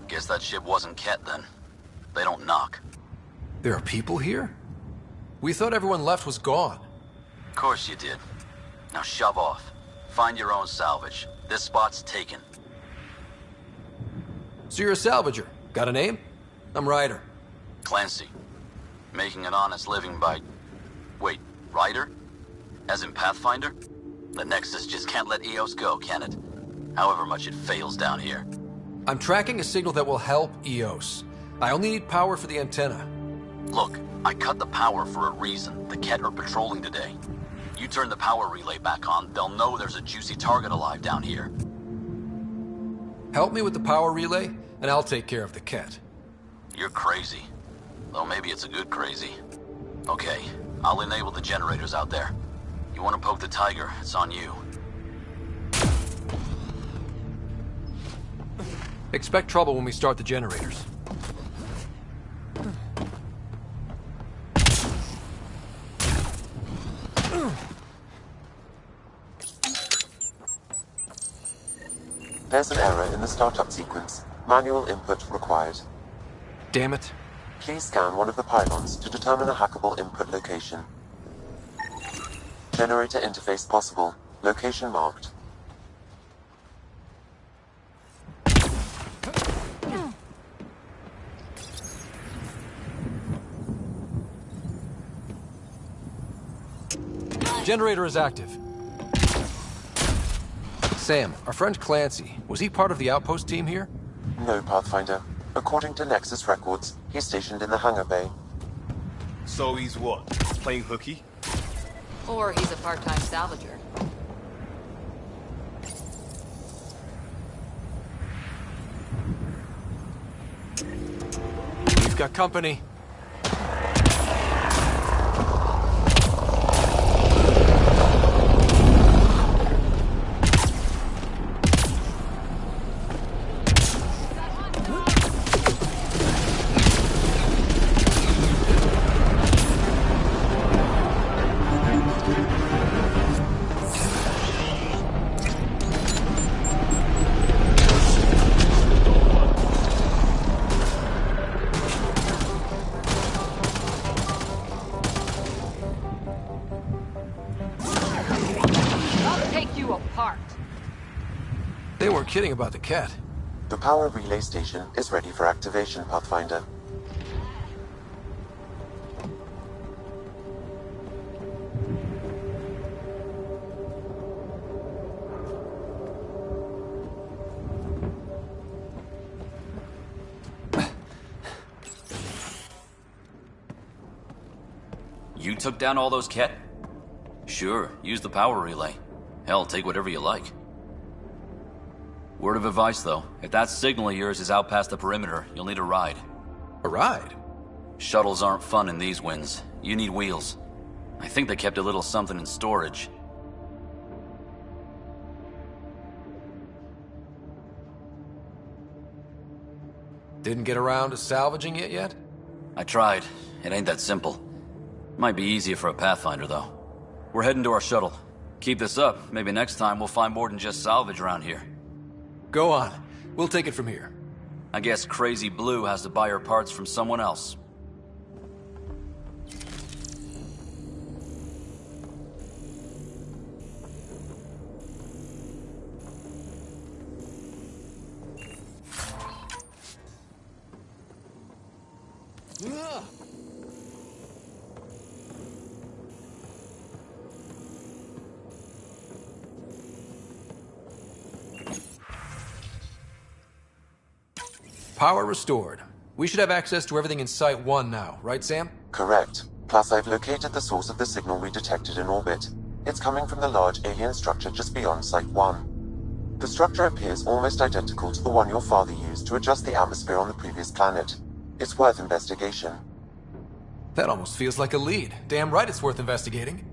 Guess that ship wasn't Ket then. They don't knock. There are people here? We thought everyone left was gone. Of course you did. Now shove off. Find your own salvage. This spot's taken. So you're a salvager. Got a name? I'm Ryder. Clancy. Making an honest living by... Wait, Ryder? As in Pathfinder? The Nexus just can't let Eos go, can it? However much it fails down here. I'm tracking a signal that will help Eos. I only need power for the antenna. Look, I cut the power for a reason. The Ket are patrolling today. You turn the power relay back on, they'll know there's a juicy target alive down here. Help me with the power relay, and I'll take care of the Ket. You're crazy. Though maybe it's a good crazy. Okay, I'll enable the generators out there. You want to poke the tiger, it's on you. Expect trouble when we start the generators. There's an error in the startup sequence. Manual input required. Damn it. Please scan one of the pylons to determine a hackable input location. Generator interface possible. Location marked. Generator is active. Sam, our friend Clancy, was he part of the outpost team here? No, Pathfinder. According to Nexus records, he's stationed in the hangar bay. So he's what? Playing hooky? Or he's a part-time salvager. We've got company. They weren't kidding about the cat. The power relay station is ready for activation, Pathfinder. You took down all those Ket? Sure, use the power relay. Hell, take whatever you like. Word of advice, though. If that signal of yours is out past the perimeter, you'll need a ride. A ride? Shuttles aren't fun in these winds. You need wheels. I think they kept a little something in storage. Didn't get around to salvaging it yet? I tried. It ain't that simple. Might be easier for a Pathfinder, though. We're heading to our shuttle. Keep this up. Maybe next time we'll find more than just salvage around here. Go on. We'll take it from here. I guess Crazy Blue has to buy her parts from someone else. Power restored. We should have access to everything in Site 1 now, right, Sam? Correct. Plus, I've located the source of the signal we detected in orbit. It's coming from the large alien structure just beyond Site 1. The structure appears almost identical to the one your father used to adjust the atmosphere on the previous planet. It's worth investigation. That almost feels like a lead. Damn right it's worth investigating.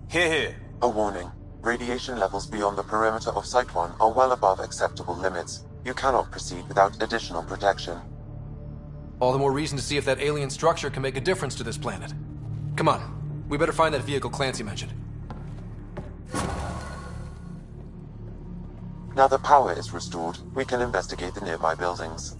Here, here. A warning. Radiation levels beyond the perimeter of Site 1 are well above acceptable limits. You cannot proceed without additional protection. All the more reason to see if that alien structure can make a difference to this planet. Come on. We better find that vehicle Clancy mentioned. Now that power is restored, we can investigate the nearby buildings.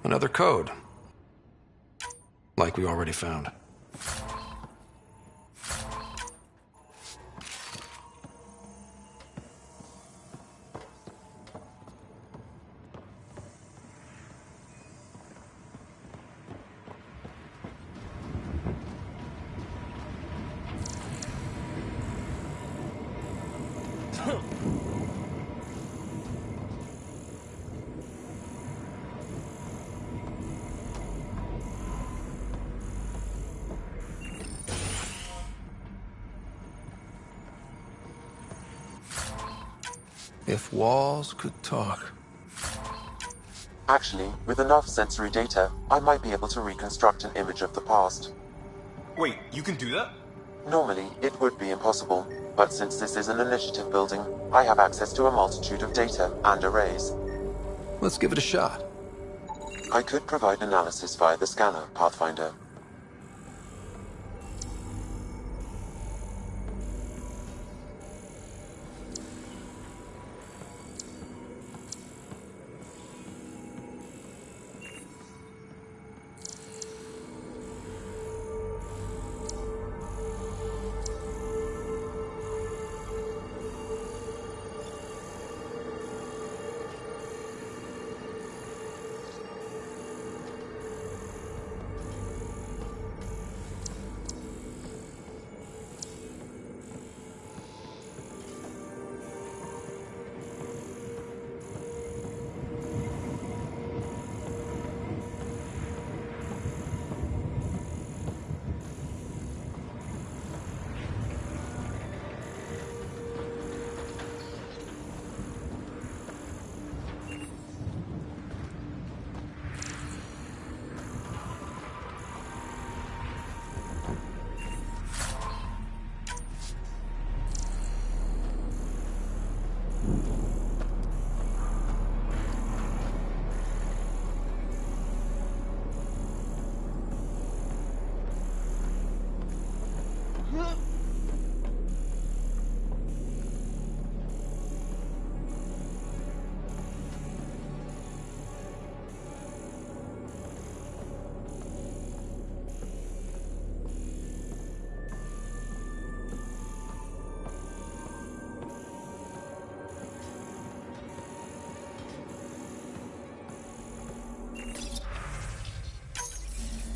Another code. Like we already found. If walls could talk. Actually, with enough sensory data, I might be able to reconstruct an image of the past. Wait, you can do that? Normally, it would be impossible, but since this is an initiative building, I have access to a multitude of data and arrays. Let's give it a shot. I could provide analysis via the scanner, Pathfinder.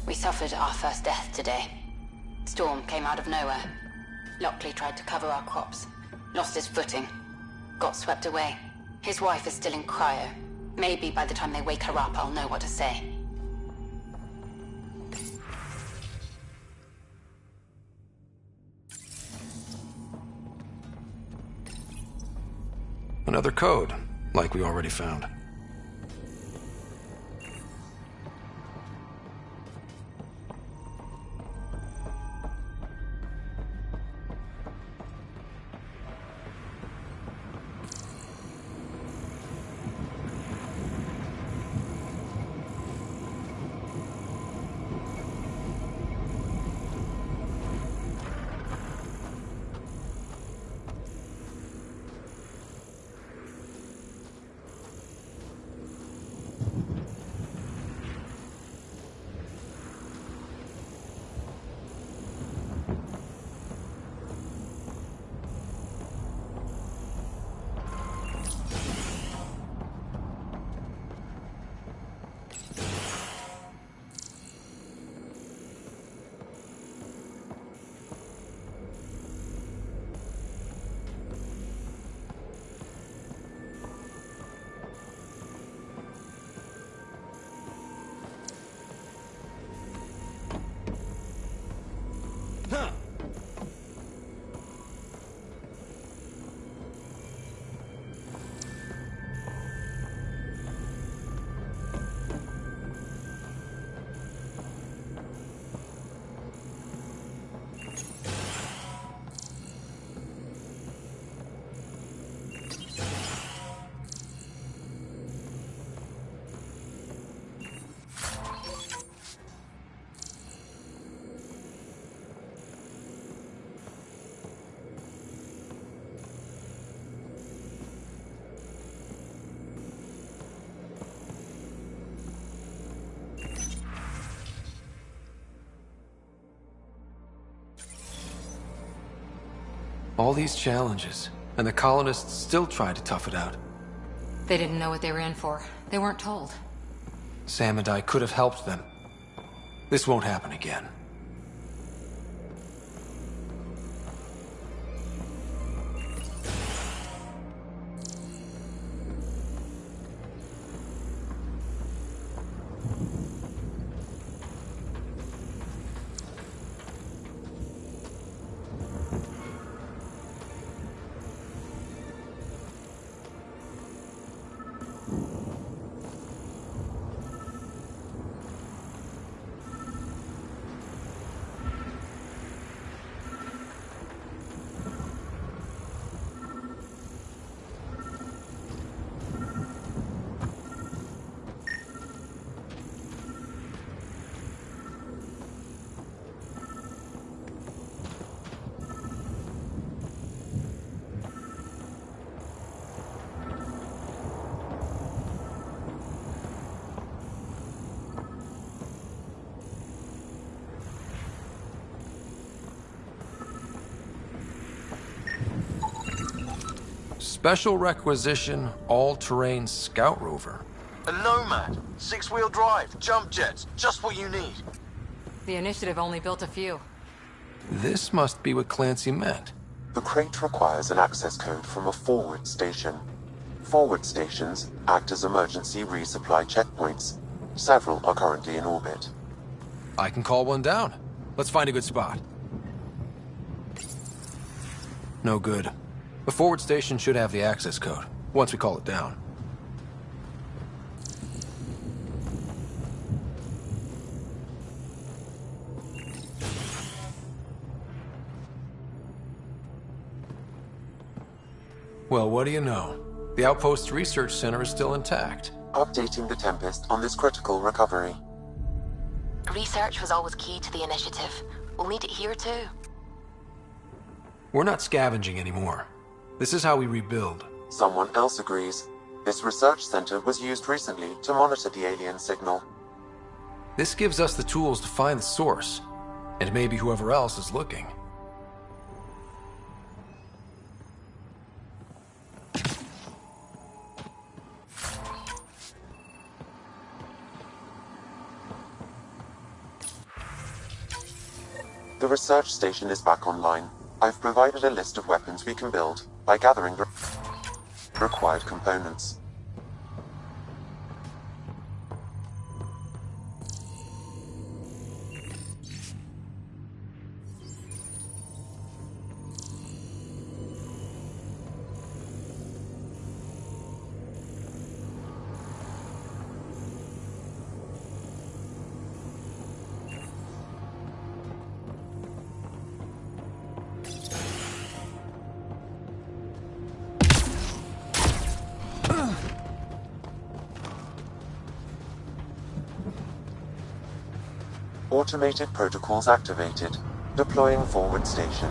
We suffered our first death today. Storm came out of nowhere. Lockley tried to cover our crops. Lost his footing. Got swept away. His wife is still in cryo. Maybe by the time they wake her up, I'll know what to say. Another code, like we already found. All these challenges, and the colonists still tried to tough it out. They didn't know what they were in for. They weren't told. Sam and I could have helped them. This won't happen again. Special requisition, all-terrain scout rover. A Nomad, 6-wheel drive, jump jets, just what you need. The Initiative only built a few. This must be what Clancy meant. The crate requires an access code from a forward station. Forward stations act as emergency resupply checkpoints. Several are currently in orbit. I can call one down. Let's find a good spot. No good. The forward station should have the access code, once we call it down. Well, what do you know? The Outpost's research center is still intact. Updating the Tempest on this critical recovery. Research was always key to the Initiative. We'll need it here too. We're not scavenging anymore. This is how we rebuild. Someone else agrees. This research center was used recently to monitor the alien signal. This gives us the tools to find the source, and maybe whoever else is looking. The research station is back online. I've provided a list of weapons we can build by gathering the required components. Automated protocols activated. Deploying forward station.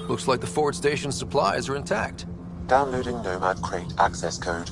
Looks like the forward station supplies are intact. Downloading Nomad crate access code.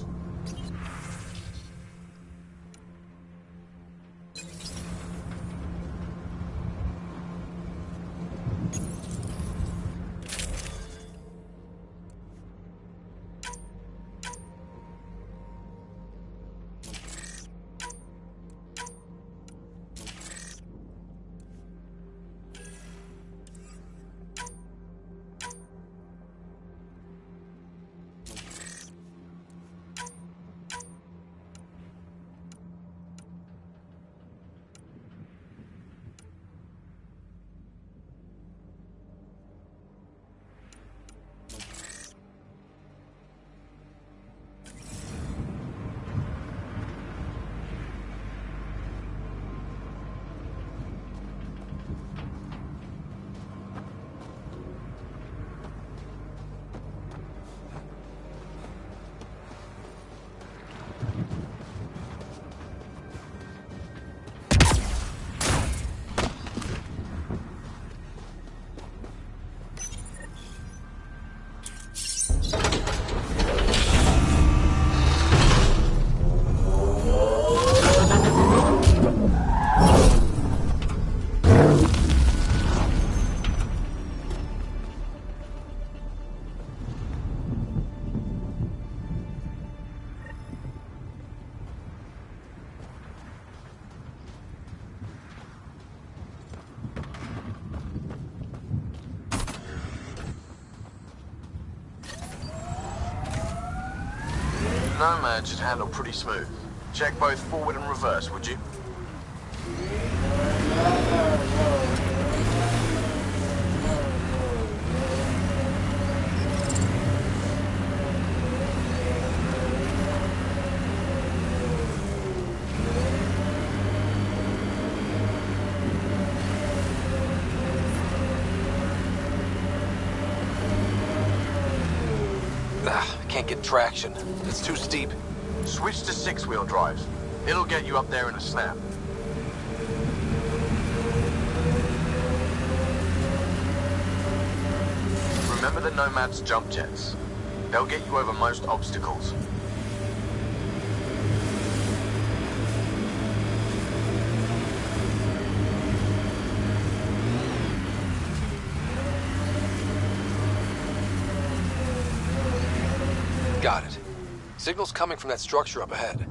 Nomad should handle pretty smooth. Check both forward and reverse, would you? Can't get traction. It's too steep. Switch to 6-wheel drive. It'll get you up there in a snap. Remember the Nomad's jump jets. They'll get you over most obstacles. Got it. Signal's coming from that structure up ahead.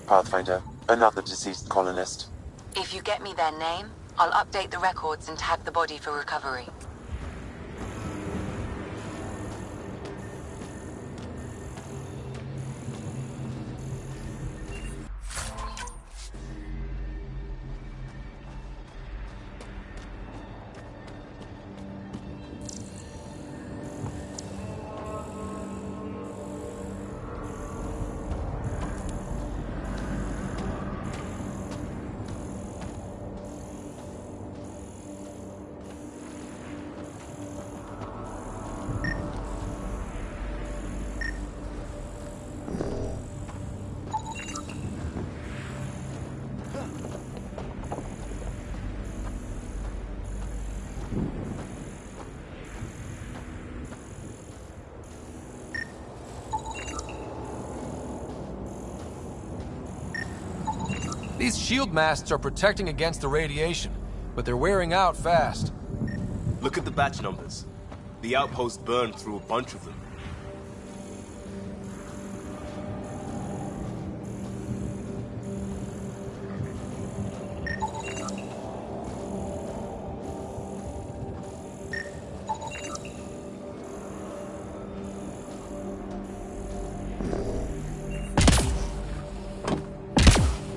Pathfinder, another deceased colonist. If you get me their name, I'll update the records and tag the body for recovery. These shield masts are protecting against the radiation, but they're wearing out fast. Look at the batch numbers. The outpost burned through a bunch of them.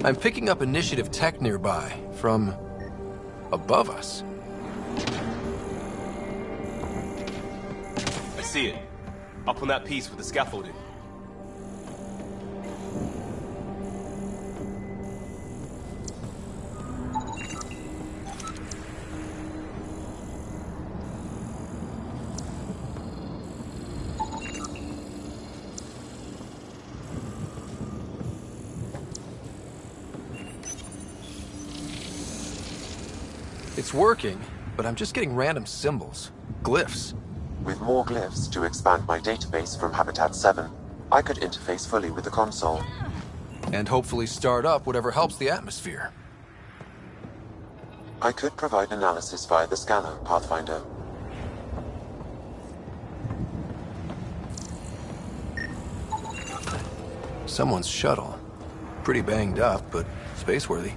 I'm picking up initiative tech nearby, from above us. I see it. Up on that piece with the scaffolding. It's working, but I'm just getting random symbols. Glyphs. With more glyphs to expand my database from Habitat 7, I could interface fully with the console. And hopefully start up whatever helps the atmosphere. I could provide analysis via the scanner, Pathfinder. Someone's shuttle. Pretty banged up, but space-worthy.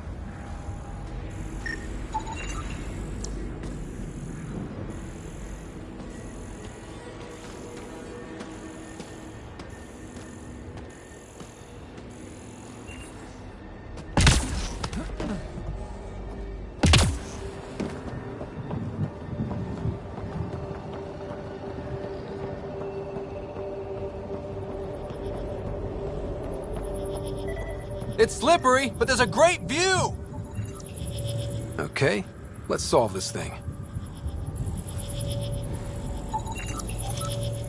It's slippery, but there's a great view! Okay, let's solve this thing.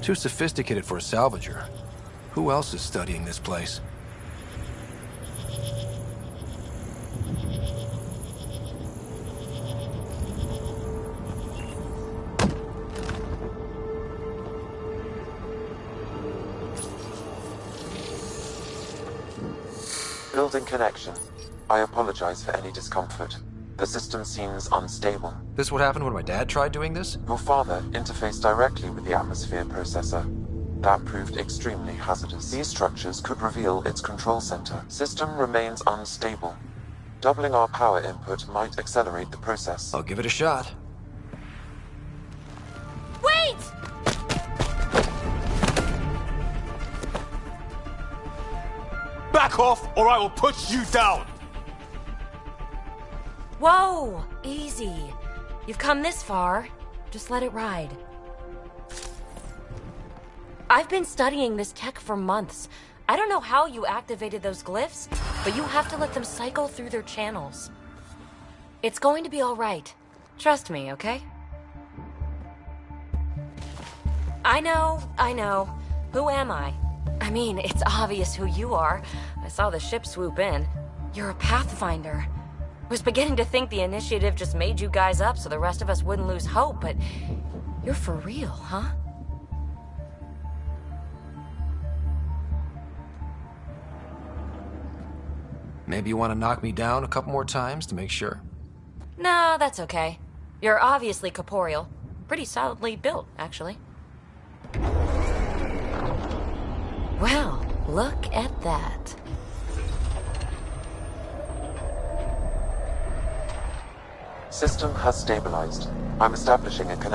Too sophisticated for a salvager. Who else is studying this place? Building connection. I apologize for any discomfort. The system seems unstable. This what happened when my dad tried doing this? Your father interfaced directly with the atmosphere processor. That proved extremely hazardous. These structures could reveal its control center. System remains unstable. Doubling our power input might accelerate the process. I'll give it a shot. Wait! Back off, or I will put you down! Whoa! Easy. You've come this far. Just let it ride. I've been studying this tech for months. I don't know how you activated those glyphs, but you have to let them cycle through their channels. It's going to be all right. Trust me, okay? I know. Who am I? I mean, it's obvious who you are. I saw the ship swoop in. You're a Pathfinder. Was beginning to think the initiative just made you guys up so the rest of us wouldn't lose hope, but you're for real, huh? Maybe you want to knock me down a couple more times to make sure? No, that's okay. You're obviously corporeal. Pretty solidly built, actually. Well, look at that. System has stabilized. I'm establishing a connection.